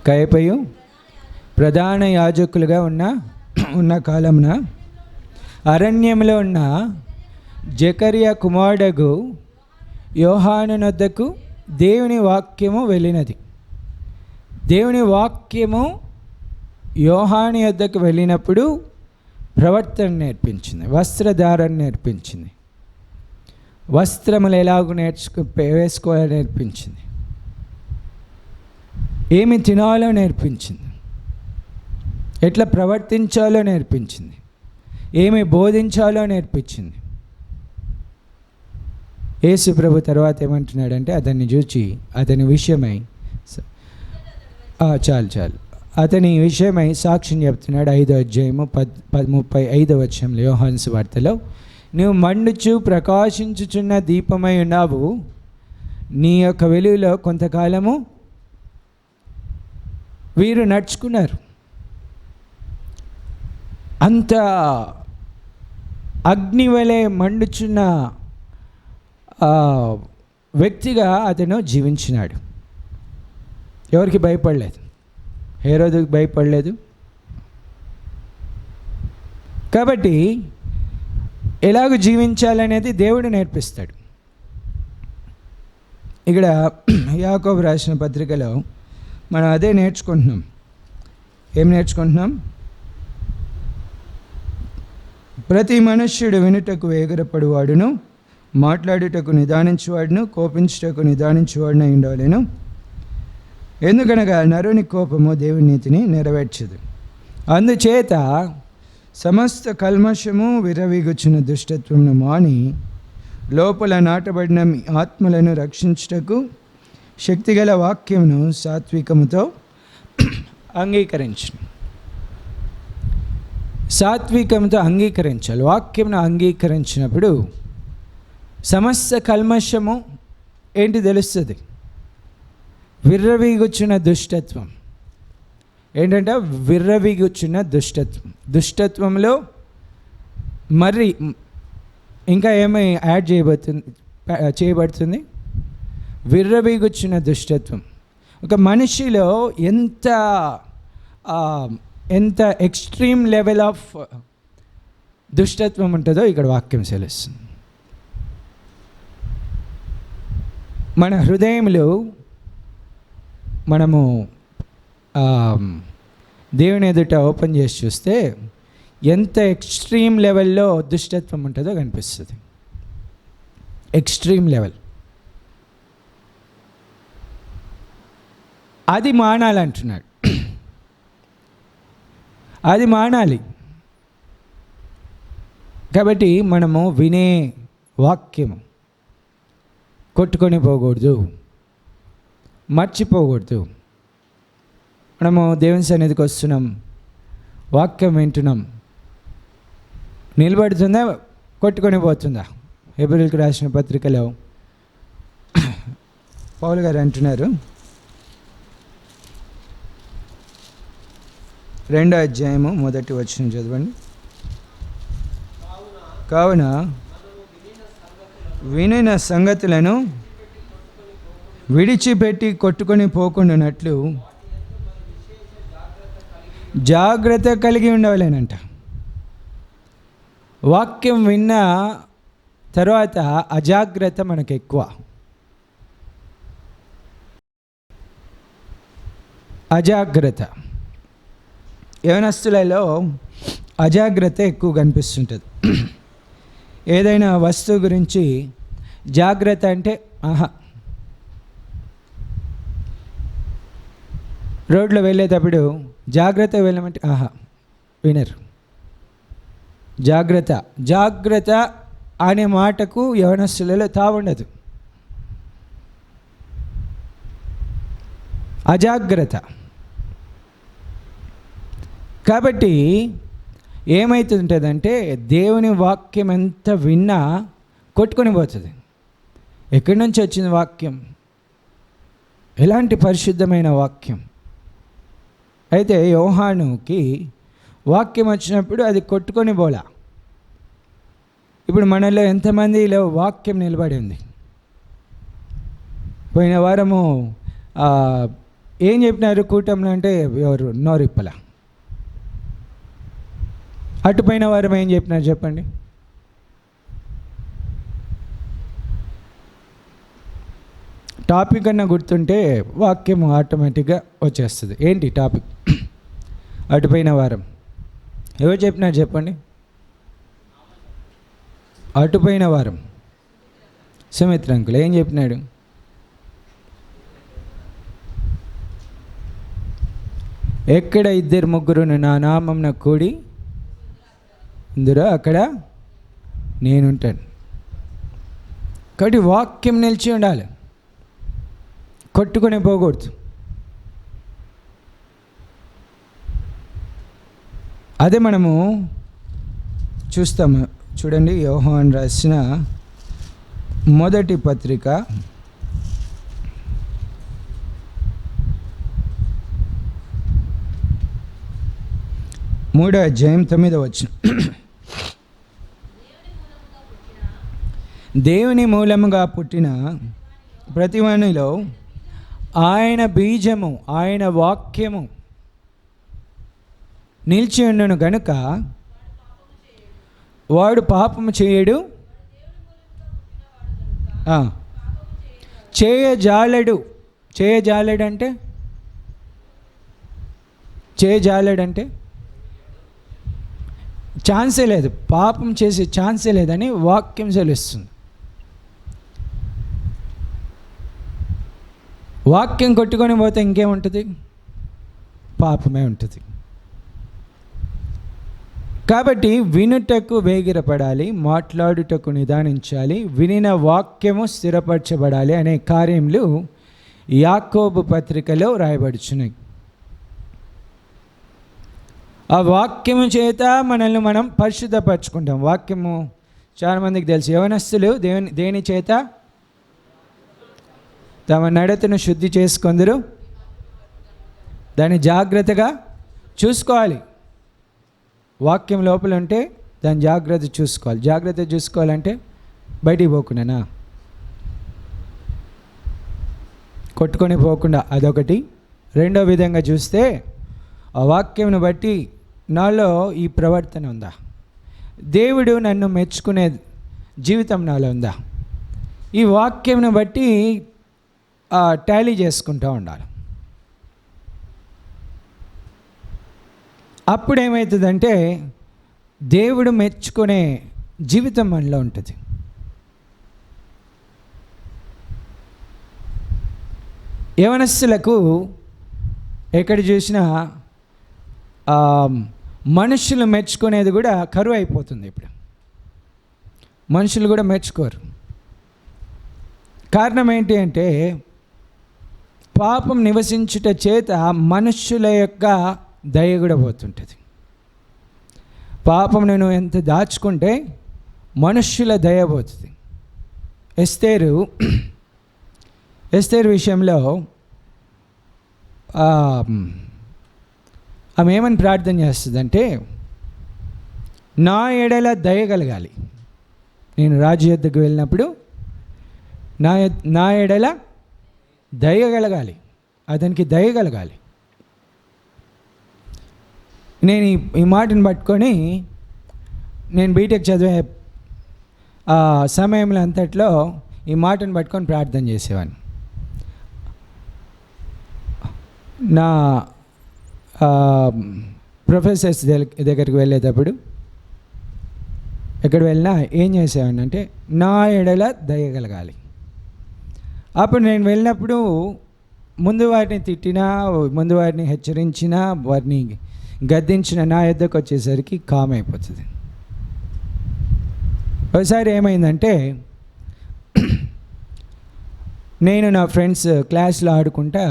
కయపయు ప్రధాన యాజకులుగా ఉన్న కాలమున అరణ్యంలో ఉన్న జకరియా కుమారుడగు యోహాను నొద్దకు దేవుని వాక్యము వెళ్ళినది. దేవుని వాక్యము యోహాను యొద్దకు వెళ్ళినప్పుడు ప్రవర్తన నేర్పించింది, వస్త్రధారణ నేర్పించింది, వస్త్రములు ఎలాగ వేసుకోవాలో నేర్పించింది, ఏమి తినాలో నేర్పించింది, ఎట్లా ప్రవర్తించాలో నేర్పించింది, ఏమి బోధించాలో నేర్పించింది. యేసు ప్రభు తర్వాత ఏమంటున్నాడంటే అతన్ని చూచి అతని విషయమై చాలు అతని విషయమై సాక్ష్యం చెప్తున్నాడు. 5వ అధ్యాయము 35వ వచనంలో యోహాను సువార్తలో, నువ్వు మండుచు ప్రకాశించుచున్న దీపమై ఉన్నావు, నీ యొక్క వెలుగులో కొంతకాలము వీరు నడుచుకున్నారు. అంత అగ్ని వలె మండుచున్న వ్యక్తిగా అతను జీవించినాడు. ఎవరికి భయపడలేదు, హేరోదుకు భయపడలేదు. కాబట్టి ఎలాగ జీవించాలనేది దేవుడు నేర్పిస్తాడు. ఇక్కడ యాకోబు రాసిన పత్రికలో మనం అదే నేర్చుకుంటున్నాం. ఏం నేర్చుకుంటున్నాం? ప్రతి మనుష్యుడు వినుటకు వేగరపడువాడును, మాట్లాడుటకు నిదానించువాడును, కోపించుటకు నిదానించువాడును అయి ఉండాలెను. ఎందుకనగా నరుని కోపము దేవుని నీతిని నెరవేర్చదు. అందుచేత సమస్త కల్మషము విరవీగుచున్న దుష్టత్వమును మాని లోపల నాటబడిన మీ ఆత్మలను రక్షించుటకు శక్తిగల వాక్యమును సాత్వికముతో అంగీకరించు. సాత్వికంతో అంగీకరించాలి. వాక్యంను అంగీకరించినప్పుడు సమస్త కల్మషము ఏంటి తెలుస్తుంది. విర్రవీగుచున్న దుష్టత్వం ఏంటంటే విర్రవీగుచున్న దుష్టత్వంలో మరి ఇంకా ఏమై యాడ్ చేయబడుతుంది? విర్రవీగుచున్న దుష్టత్వం. ఒక మనిషిలో ఎంత ఎక్స్ట్రీమ్ లెవెల్ ఆఫ్ దుష్టత్వం ఉంటుందో ఇక్కడ వాక్యం తెలుస్తుంది. మన హృదయంలో మనము దేవుని ఎదుట ఓపెన్ చేసి చూస్తే ఎంత ఎక్స్ట్రీమ్ లెవెల్లో దుష్టత్వం ఉంటుందో కనిపిస్తుంది. Extreme level. అది మానాలంటున్నాడు. అది మానాలి. కాబట్టి మనము వినే వాక్యము కొట్టుకొని పోకూడదు, మర్చిపోకూడదు. మనము దేవుని సన్నిధికి వస్తున్నాం, వాక్యం వింటున్నాం, నిలబడుతుందా, కొట్టుకొని పోతుందా? హెబ్రీయులకు రాసిన పత్రికలో పౌలు గారు అంటున్నారు, 2వ అధ్యాయము 1వ వచనం చదవండి. కావున వినిన సంగతులను విడిచిపెట్టి కొట్టుకొని పోకుండానట్లు జాగ్రత్త కలిగి ఉండవలేనంట. వాక్యం విన్న తర్వాత అజాగ్రత్త మనకు ఎక్కువ. అజాగ్రత్త యవనస్తులలో అజాగ్రత్త ఎక్కువ కనిపిస్తుంటుంది. ఏదైనా వస్తువు గురించి జాగ్రత్త అంటే రోడ్లో వెళ్ళేటప్పుడు జాగ్రత్త వెళ్ళమంటే వినరు. జాగ్రత్త అనే మాటకు యవనస్తులలో తావుండదు. అజాగ్రత్త. కాబట్టి ఏమవుతుంటుందంటే దేవుని వాక్యం ఎంత విన్నా కొట్టుకొని పోతుంది. ఎక్కడి నుంచి వచ్చింది వాక్యం? ఎలాంటి పరిశుద్ధమైన వాక్యం? అయితే యోహానుకి వాక్యం వచ్చినప్పుడు అది కొట్టుకొని పోలా. ఇప్పుడు మనలో ఎంతమందిలో వాక్యం నిలబడి ఉంది? పోయిన వారము ఏం చెప్పినారు కూటంలో అంటే ఎవరు నోరిప్పల. అటుపోయిన వారం ఏం చెప్పినారు చెప్పండి? టాపిక్ అన్న గుర్తుంటే వాక్యం ఆటోమేటిక్గా వచ్చేస్తుంది. ఏంటి టాపిక్? అటుపోయిన వారం ఎవరు చెప్పినారు చెప్పండి? అటుపోయిన వారం సుమిత్ర అంకుల్ ఏం చెప్పినాడు? ఎక్కడ 2-3 నా నామంన కూడి ఇందులో అక్కడ నేనుంటాను. కాబట్టి వాక్యం నిలిచి ఉండాలి, కొట్టుకొని పోకూడదు. అదే మనము చూస్తాము. చూడండి, యోహాను రాసిన మొదటి పత్రిక 3వ అధ్యాయం 9వ వచనం. దేవుని మూలముగా పుట్టిన ప్రతివానిలో ఆయన బీజము, ఆయన వాక్యము నిలిచి ఉండును గనుక వాడు పాపము చేయడు, చేయజాలడు. చేయజాలడంటే ఛాన్సే లేదు, పాపం చేసే ఛాన్సే లేదని వాక్యం సెలవిస్తుంది. వాక్యం కొట్టుకొని పోతే ఇంకేముంటుంది? పాపమే ఉంటుంది. కాబట్టి వినుటకు వేగిరపడాలి, మాట్లాడుటకు నిదానించాలి, వినిన వాక్యము స్థిరపరచబడాలి అనే కార్యములు యాకోబు పత్రికలో రాయబడుచున్నాయి. ఆ వాక్యము చేత మనల్ని మనం పరిశుద్ధపరచుకుంటాం. వాక్యము చాలామందికి తెలుసు. యవనస్తులు దేని చేత తమ నడతను శుద్ధి చేసుకొందరు, దాన్ని జాగ్రత్తగా చూసుకోవాలి. వాక్యం లోపల ఉంటే దాన్ని జాగ్రత్త చూసుకోవాలి. జాగ్రత్త చూసుకోవాలంటే బయటికి పోకుండా, కొట్టుకొని పోకుండా, అదొకటి. రెండో విధంగా చూస్తే ఆ వాక్యంను బట్టి నాలో ఈ ప్రవర్తన ఉందా, దేవుడు నన్ను మెచ్చుకునే జీవితం నాలో ఉందా, ఈ వాక్యంను బట్టి టాలీ చేసుకుంటూ ఉండాలి. అప్పుడు ఏమవుతుందంటే దేవుడు మెచ్చుకునే జీవితం మనలో ఉంటుంది. యవనస్తులకు ఎక్కడ చూసినా మనుషులు మెచ్చుకునేది కూడా కరువు అయిపోతుంది. ఇప్పుడు మనుషులు కూడా మెచ్చుకోరు. కారణం ఏంటి అంటే పాపం నివసించుట చేత మనుషుల యొక్క దయ కూడా పోతుంటుంది. పాపం నేను ఎంత దాచుకుంటే మనుష్యుల దయ పోతుంది. ఎస్తేరు విషయంలో ఆమె ఏమని ప్రార్థన చేస్తుందంటే, నా ఎడల దయ కలగాలి, నేను రాజు యొద్దకు వెళ్ళినప్పుడు నా ఎడల దయ కలగాలి, అతనికి దయ కలగాలి. నేను ఈ మాటను పట్టుకొని నేను బీటెక్ చదివే సమయంలో అంతట్లో ఈ మాటను పట్టుకొని ప్రార్థన చేసేవాడిని. నా ప్రొఫెసర్స్ దగ్గరికి వెళ్ళేటప్పుడు ఎక్కడ వెళ్ళినా ఏం చేసేవాడిని అంటే, నా ఎడల దయ కలగాలి. అప్పుడు నేను వెళ్ళినప్పుడు ముందు వారిని తిట్టినా, ముందు వారిని హెచ్చరించినా, వారిని గద్దించిన నా యొద్దకు వచ్చేసరికి కామ్ అయిపోతుంది. ఒకసారి ఏమైందంటే, నేను నా ఫ్రెండ్స్ క్లాస్లో ఆడుకుంటా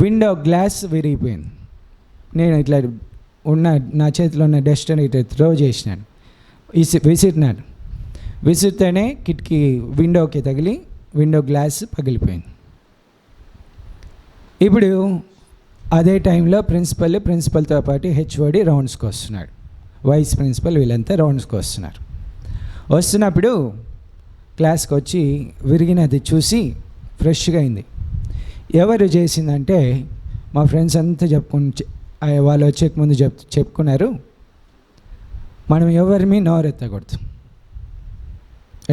విండో గ్లాస్ విరిగిపోయింది. నేను ఇట్లా నా చేతిలో ఉన్న డస్ట్ని ఇట్లా త్రో చేసినాను, విసిరినాను. విసిరితేనే కిటికీ విండోకి తగిలి విండో గ్లాస్ పగిలిపోయింది. ఇప్పుడు అదే టైంలో ప్రిన్సిపల్తో పాటు హెచ్ఓడి రౌండ్స్కి వస్తున్నాడు, వైస్ ప్రిన్సిపల్, వీళ్ళంతా రౌండ్స్కి వస్తున్నప్పుడు క్లాస్కి వచ్చి విరిగినది చూసి ఫ్రెష్గా అయింది. ఎవరు చేసిందంటే మా ఫ్రెండ్స్ అంతా వాళ్ళు వచ్చే ముందు చెప్పుకున్నారు, మనం ఎవరిని నోరెత్తకూడదు.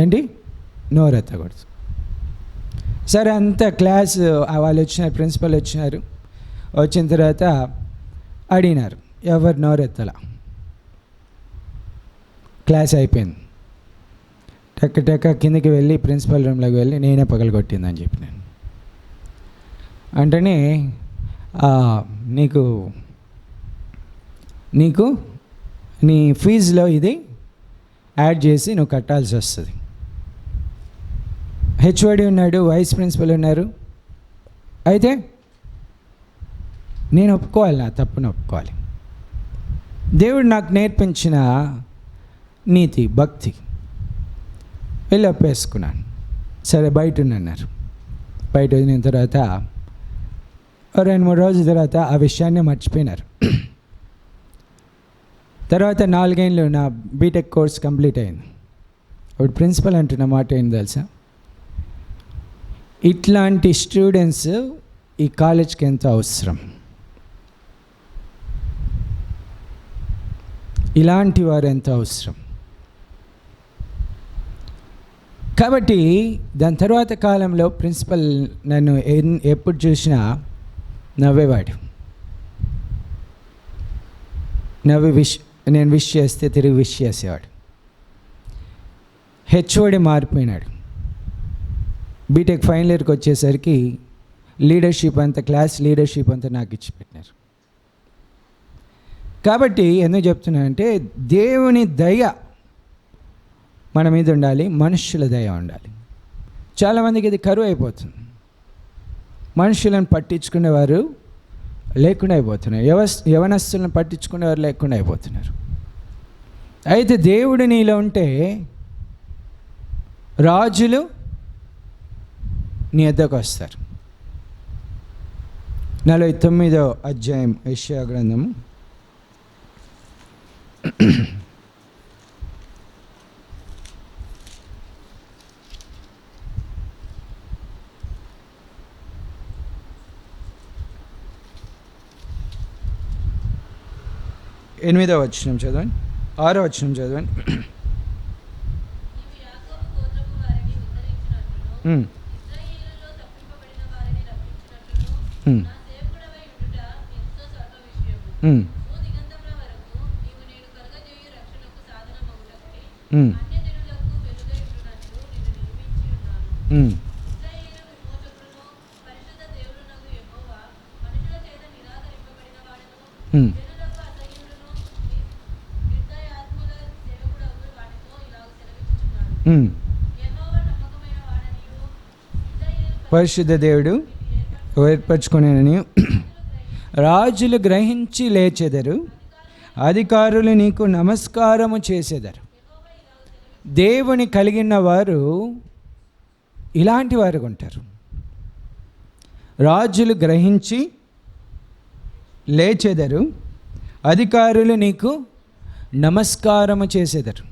ఏంటి? నోరెత్తకూడదు. సరే, అంతా క్లాస్ వాళ్ళు వచ్చినారు, ప్రిన్సిపల్ వచ్చినారు. వచ్చిన తర్వాత అడిగినారు, ఎవరు నోరెత్తల. క్లాస్ అయిపోయింది. టక్క కిందకి వెళ్ళి ప్రిన్సిపల్ రూమ్లోకి వెళ్ళి నేనే పగలగొట్టిందని చెప్పినాను. అంటేనే నీకు నీ ఫీజులో ఇది యాడ్ చేసి నువ్వు కట్టాల్సి వస్తుంది. హెచ్ఓడి ఉన్నాడు, వైస్ ప్రిన్సిపల్ ఉన్నారు. అయితే నేను ఒప్పుకోవాలి, నా తప్పును ఒప్పుకోవాలి. దేవుడు నాకు నేర్పించిన నీతి, భక్తి, వెళ్ళి ఒప్పేసుకున్నాను. సరే బయట అన్నారు. బయట వదిలిన తర్వాత 2-3 రోజుల తర్వాత ఆ విషయాన్ని మర్చిపోయినారు. తర్వాత 4 ఏళ్ళు నా బీటెక్ కోర్స్ కంప్లీట్ అయింది. ఇప్పుడు ప్రిన్సిపల్ అంటున్న మాట ఏంటి తెలుసా? ఇట్లాంటి స్టూడెంట్స్ ఈ కాలేజ్కి ఎంతో అవసరం, ఇలాంటి వారు ఎంతో అవసరం. కాబట్టి దాని తర్వాత కాలంలో ప్రిన్సిపల్ నన్ను ఎప్పుడు చూసినా నవ్వేవాడు. నేను విష్ చేస్తే తిరిగి విష్ చేసేవాడు. హెచ్ఓడి మారిపోయినాడు. బీటెక్ ఫైనల్ ఇయర్కి వచ్చేసరికి లీడర్షిప్ అంతా, క్లాస్ లీడర్షిప్ అంతా నాకు ఇచ్చిపెట్టినారు. కాబట్టి ఎందుకు చెప్తున్నానంటే, దేవుని దయ మన మీద ఉండాలి, మనుషుల దయ ఉండాలి. చాలామందికి ఇది కరువు అయిపోతుంది. మనుషులను పట్టించుకునేవారు లేకుండా అయిపోతున్నారు. యవనస్తులను పట్టించుకునేవారు లేకుండా అయిపోతున్నారు. అయితే దేవుడు నీలో ఉంటే రాజులు నీ వద్దకు వస్తారు. 49వ అధ్యాయం యెషయా గ్రంథము. ఎనిమిదవ వచనం చదవండి, 6వ వచనం చదవండి. పరిశుద్ధ దేవుడు ఏర్పరచుకునేనని రాజులు గ్రహించి లేచెదరు, అధికారులు నీకు నమస్కారము చేసేదరు. దేవుని కలిగిన వారు ఇలాంటి వారు ఉంటారు. రాజులు గ్రహించి లేచెదరు, అధికారులు నీకు నమస్కారము చేసేదరు.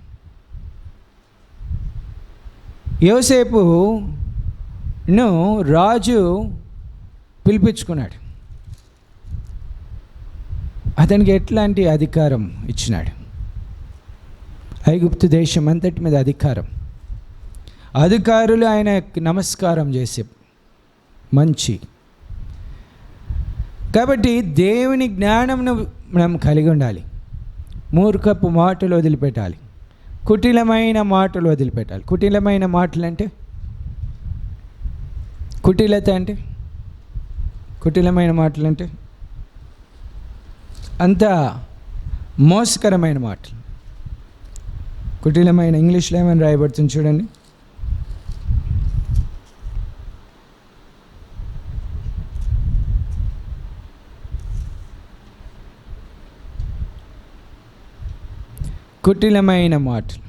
యోసేపును రాజు పిలిపించుకున్నాడు. అతనికి ఎట్లాంటి అధికారం ఇచ్చినాడు? ఐగుప్తు దేశం అంతటి మీద అధికారులు ఆయన నమస్కారం చేసే మంచి. కాబట్టి దేవుని జ్ఞానంను మనం కలిగి ఉండాలి. మూర్ఖపు మాటలు వదిలిపెట్టాలి, కుటిలమైన మాటలు వదిలిపెట్టాలి. కుటిలమైన మాటలు అంటే, కుటిలత అంటే, కుటిలమైన మాటలు అంటే అంత మోసకరమైన మాటలు. కుటిలమైన ఇంగ్లీష్లో ఏమైనా రాయబడుతుంది చూడండి. కుటిలమైన మాటలు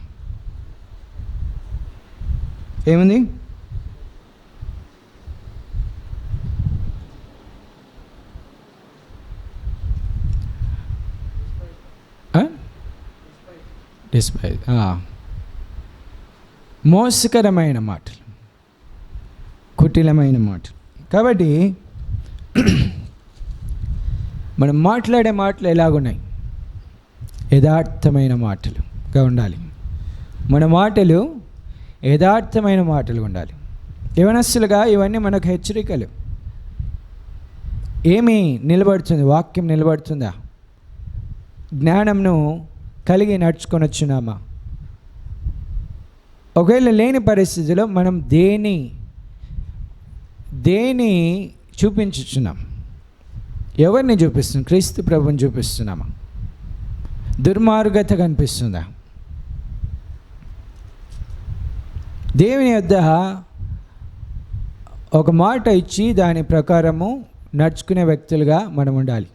ఏముంది? డిస్పైజ్, మోసకరమైన మాటలు, కుటిలమైన మాటలు. కాబట్టి మనం మాట్లాడే మాటలు ఎలాగున్నాయి? యథార్థమైన మాటలుగా ఉండాలి. మన మాటలు యథార్థమైన మాటలు ఉండాలి. యవనస్తులుగా ఇవన్నీ మనకు హెచ్చరికలు. ఏమి నిలబడుతుంది? వాక్యం నిలబడుతుందా? జ్ఞానంను కలిగి నడుచుకొని వచ్చున్నామా? ఒకవేళ లేని పరిస్థితిలో మనం దేని చూపించుచున్నాం? ఎవరిని చూపిస్తున్నాం? క్రీస్తు ప్రభువుని చూపిస్తున్నామా? దుర్మార్గత కనిపిస్తుందా? దేవుని యొద్ద ఒక మాట ఇచ్చి దాని ప్రకారము నడుచుకునే వ్యక్తులుగా మనం ఉండాలి.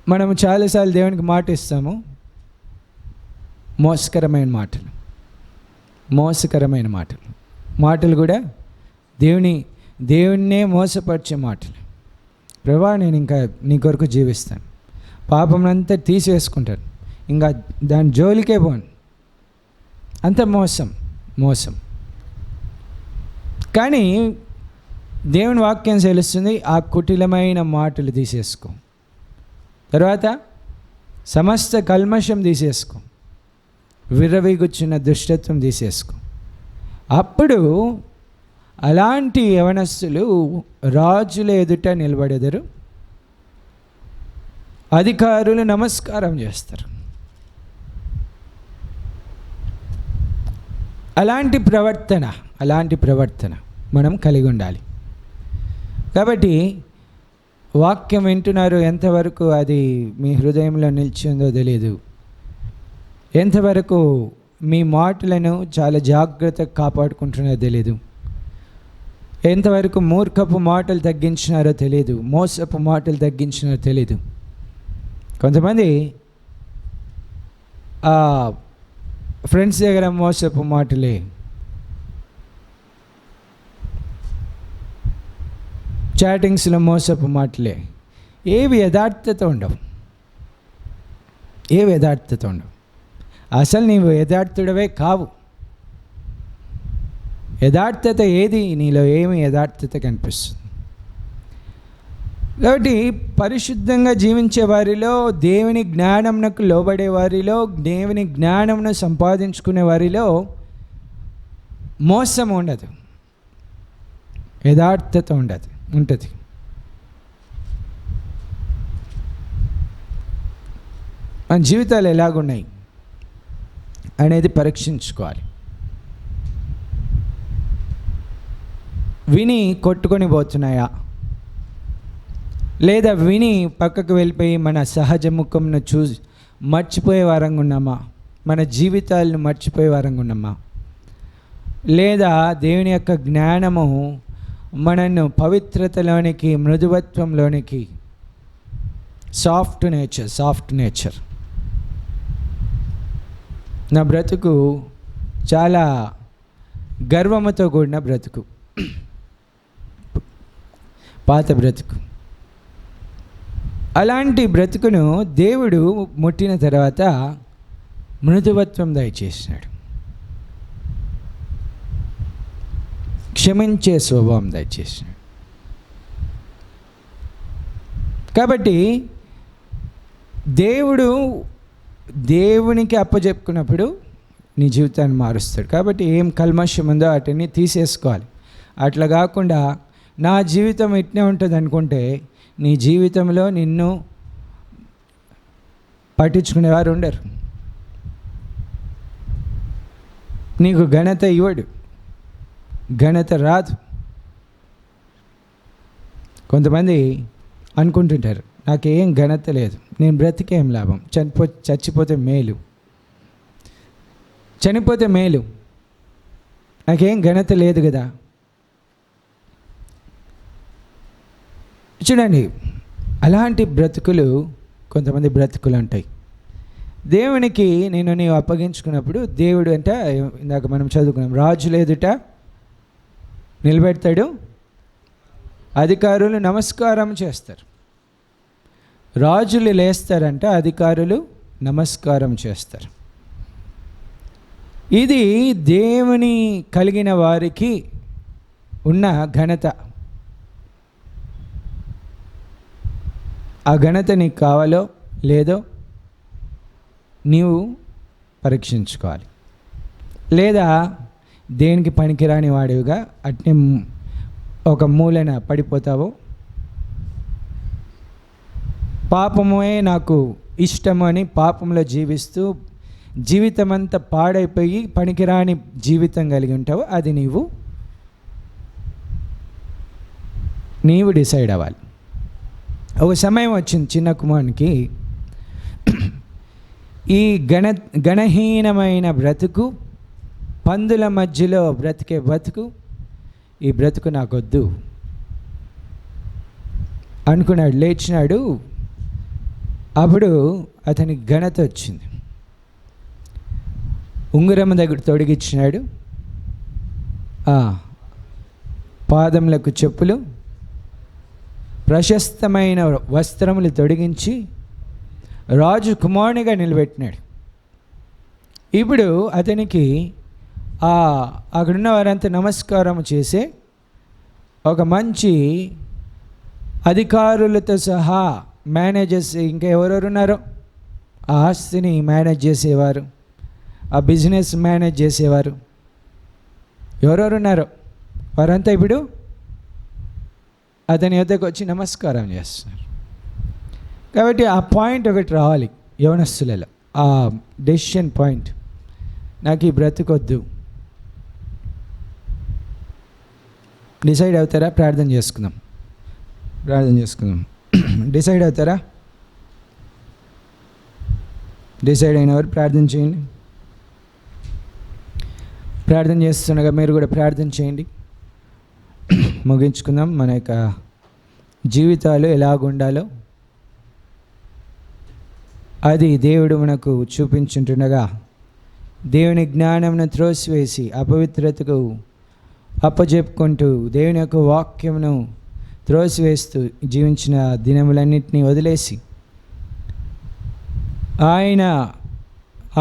మనము చాలాసార్లు దేవునికి మాట ఇస్తాము, మోసకరమైన మాటలు కూడా దేవుణ్ణే మోసపరిచే మాటలు. ప్రభువా, నేను ఇంకా నీ కొరకు జీవిస్తాను, పాపంనంతా తీసివేసుకుంటాను, ఇంకా దాని జోలికే పోను. అంత మోసం. కానీ దేవుని వాక్యం తెలుస్తుంది, ఆ కుటిలమైన మాటలు తీసేసుకో, తర్వాత సమస్త కల్మషం తీసేసుకో, విర్రవీగుచున్న దుష్టత్వం తీసేసుకో. అప్పుడు అలాంటి యవనస్తులు రాజుల ఎదుట నిలబడెదరు, అధికారులు నమస్కారం చేస్తారు. అలాంటి ప్రవర్తన మనం కలిగి ఉండాలి. కాబట్టి వాక్యం వింటున్నారు, ఎంతవరకు అది మీ హృదయంలో నిలిచిందో తెలియదు, ఎంతవరకు మీ మాటలను చాలా జాగ్రత్తగా కాపాడుకుంటున్నారో తెలియదు, ఎంతవరకు మూర్ఖపు మాటలు తగ్గించినారో తెలియదు, మోసపు మాటలు తగ్గించినారో తెలియదు. కొంతమంది ఫ్రెండ్స్ దగ్గర మోసపు మాటలే, చాటింగ్స్లో మోసపు మాటలే, ఏవి యథార్థత ఉండవు. అసలు నీవు యథార్థుడవే కావు. యథార్థత ఏది? నీలో ఏమి యథార్థత కనిపిస్తుంది? కాబట్టి పరిశుద్ధంగా జీవించే వారిలో, దేవుని జ్ఞానంకు లోబడే వారిలో, దేవుని జ్ఞానంను సంపాదించుకునే వారిలో మోసం ఉండదు, యథార్థత ఉంటుంది. మన జీవితాలు ఎలాగున్నాయి అనేది పరీక్షించుకోవాలి. విని కొట్టుకొని పోతున్నాయా, లేదా విని పక్కకు వెళ్ళిపోయి మన సహజ ముఖంను చూసి మర్చిపోయే వారంగా ఉన్నామా, మన జీవితాలను మర్చిపోయే వారంగా ఉన్నామా, లేదా దేవుని యొక్క జ్ఞానము మనను పవిత్రతలోనికి, మృదువత్వంలోనికి, సాఫ్ట్ నేచర్. నా బ్రతుకు చాలా గర్వముతో కూడిన బ్రతుకు, పాత బ్రతుకు. అలాంటి బ్రతుకును దేవుడు ముట్టిన తర్వాత మృదువత్వం దయచేసినాడు, క్షమించే స్వభావం దయచేసినాడు. కాబట్టి దేవునికి అప్పచెప్పుకున్నప్పుడు నీ జీవితాన్ని మారుస్తాడు. కాబట్టి ఏం కల్మషం ఉందో వాటిని తీసేసుకోవాలి. అట్లా కాకుండా నా జీవితం ఇట్నే ఉంటుంది అనుకుంటే నీ జీవితంలో నిన్ను పట్టించుకునేవారు ఉండరు, నీకు ఘనత ఇవ్వడు, ఘనత రాదు. కొంతమంది అనుకుంటుంటారు, నాకేం ఘనత లేదు, నేను బ్రతికేం లాభం, చచ్చిపోతే మేలు, నాకేం ఘనత లేదు కదా. చూడండి, అలాంటి బ్రతుకులు కొంతమంది బ్రతుకులు ఉంటాయి. దేవునికి నీవు అప్పగించుకున్నప్పుడు దేవుడు అంటే ఇందాక మనం చదువుకున్నాం, రాజుల ఎదుట నిలబెడతాడు, అధికారులు నమస్కారం చేస్తారు. రాజులు లేస్తారంట, అధికారులు నమస్కారం చేస్తారు. ఇది దేవుని కలిగిన వారికి ఉన్న ఘనత. ఆ ఘనత నీకు కావాలో లేదో నీవు పరీక్షించుకోవాలి. లేదా దేనికి పనికిరాని వాడివిగా అట్నే ఒక మూలన పడిపోతావో, పాపమే నాకు ఇష్టము అని పాపంలో జీవిస్తూ జీవితం అంతా పాడైపోయి పనికిరాని జీవితం కలిగి ఉంటావో అది నీవు డిసైడ్ అవ్వాలి. ఒక సమయం వచ్చింది చిన్న కుమారునికి, ఈ గణహీనమైన బ్రతుకు, పందుల మధ్యలో బ్రతికే బ్రతుకు, ఈ బ్రతుకు నాకొద్దు అనుకున్నాడు. లేచినాడు. అప్పుడు అతనికి ఘనత వచ్చింది. ఉంగరం దగ్గర తొడిగించినాడు, పాదములకు చెప్పులు, ప్రశస్తమైన వస్త్రములు తొడిగించి రాజు కుమారునిగా నిలబెట్టినాడు. ఇప్పుడు అతనికి అక్కడున్న వారంతా నమస్కారం చేసే ఒక మంచి అధికారులతో సహా మేనేజర్స్, ఇంకా ఎవరెవరు ఉన్నారో ఆ ఆస్తిని మేనేజ్ చేసేవారు, ఆ బిజినెస్ మేనేజ్ చేసేవారు ఎవరెవరు ఉన్నారో వారంతా ఇప్పుడు అతని యొద్దకు వచ్చి నమస్కారం చేస్తున్నారు. కాబట్టి ఆ పాయింట్ ఒకటి రావాలి యవనస్తులలో, ఆ డెసిషన్ పాయింట్. నాకు ఈ బ్రతుకొద్దు. డిసైడ్ అవుతారా? ప్రార్థన చేసుకుందాం. డిసైడ్ అవుతారా? డిసైడ్ అయినవారు ప్రార్థన చేయండి. ప్రార్థన చేస్తుండగా మీరు కూడా ప్రార్థన చేయండి. ముగించుకుందాం. మన యొక్క జీవితాలు ఎలాగుండాలో అది దేవుడు మనకు చూపించుంటుండగా దేవుని జ్ఞానంను త్రోసివేసి అపవిత్రతకు అప్పజెప్పుకుంటూ దేవుని యొక్క వాక్యమును త్రోసివేస్తూ జీవించిన దినములన్నింటినీ వదిలేసి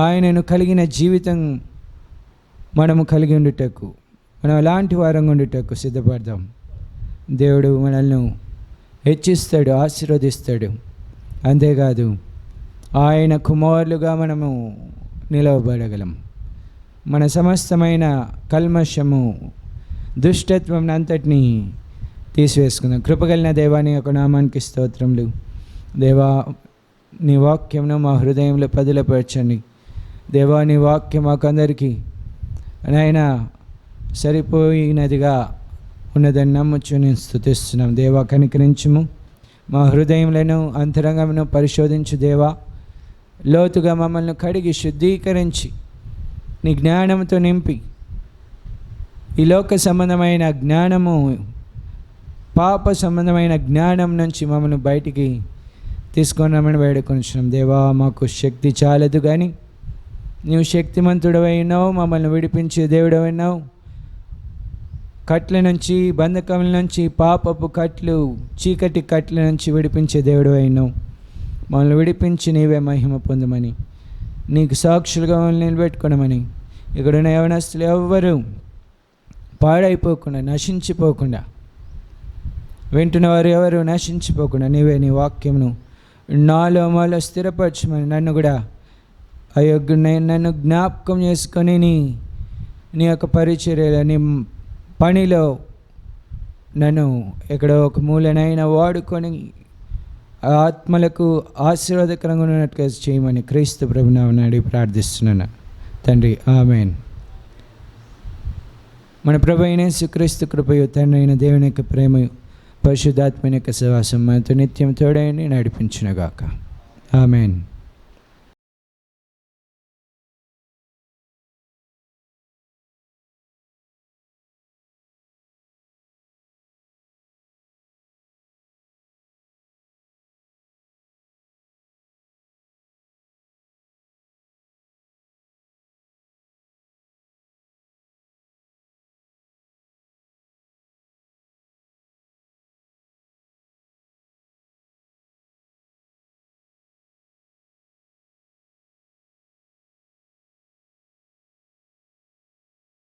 ఆయనను కలిగిన జీవితం మనము కలిగి ఉండుటకు, మనం ఎలాంటి వారంగా ఉండుటకు సిద్ధపడదాం. దేవుడు మనల్ని హెచ్చిస్తాడు, ఆశీర్వదిస్తాడు. అంతేకాదు ఆయన కుమారులుగా మనము నిలవబడగలం. మన సమస్తమైన కల్మషము, దుష్టత్వం అంతటినీ తీసివేసుకుందాం. కృపగలిగిన దేవాని యొక్క నామానికి స్తోత్రములు. దేవా, నీ వాక్యంను మా హృదయంలో పదిలపరచండి. దేవా, నీ వాక్యం మాకందరికీ నాయనా సరిపోయినదిగా ఉన్నదని నమ్ముచు నేను స్తుతిస్తున్నాం. దేవా, కనికరించుము. మా హృదయంలో అంతరంగమును పరిశోధించు దేవా. లోతుగా మమ్మల్ని కడిగి శుద్ధీకరించి నీ జ్ఞానంతో నింపి ఈ లోక సంబంధమైన జ్ఞానము, పాప సంబంధమైన జ్ఞానం నుంచి మమ్మల్ని బయటికి తీసుకున్నామని వేడుకొనిచున్నాం. దేవా, మాకు శక్తి చాలదు కానీ నీవు శక్తిమంతుడవైనావు, మమ్మల్ని విడిపించే దేవుడవైనావు. కట్ల నుంచి, బంధకముల నుంచి, పాపపు కట్లు, చీకటి కట్ల నుంచి విడిపించే దేవుడవైనావు. మమ్మల్ని విడిపించి నీవే మహిమ పొందమని, నీకు సాక్షులుగా మమ్మల్ని నిలబెట్టుకోవడమని, ఇక్కడున్న యవనస్తులు ఎవ్వరూ పాడైపోకుండా, నశించిపోకుండా, వింటున్నవారు ఎవరు నశించిపోకుండా నీవే నీ వాక్యమును నాలో మాలో స్థిరపరచమని, నన్ను కూడా నన్ను జ్ఞాపకం చేసుకొని నీ యొక్క పరిచర్యలో, నీ పనిలో నన్ను ఎక్కడో ఒక మూలనైనా వాడుకొని ఆత్మలకు ఆశీర్వాదకరంగా ఉన్నట్టుగా చేయమని క్రీస్తు ప్రభునామమున అడిగి ప్రార్థిస్తున్నాను తండ్రి, ఆమేన్. మన ప్రభు అయిన యేసుక్రీస్తు కృపయు, తండ్రి అయిన దేవుని యొక్క ప్రేమయు, పరిశుద్ధాత్మ యొక్క సహవాసం మనతో నిత్యం తోడైండి నడిపించునుగాక. ఆమేన్.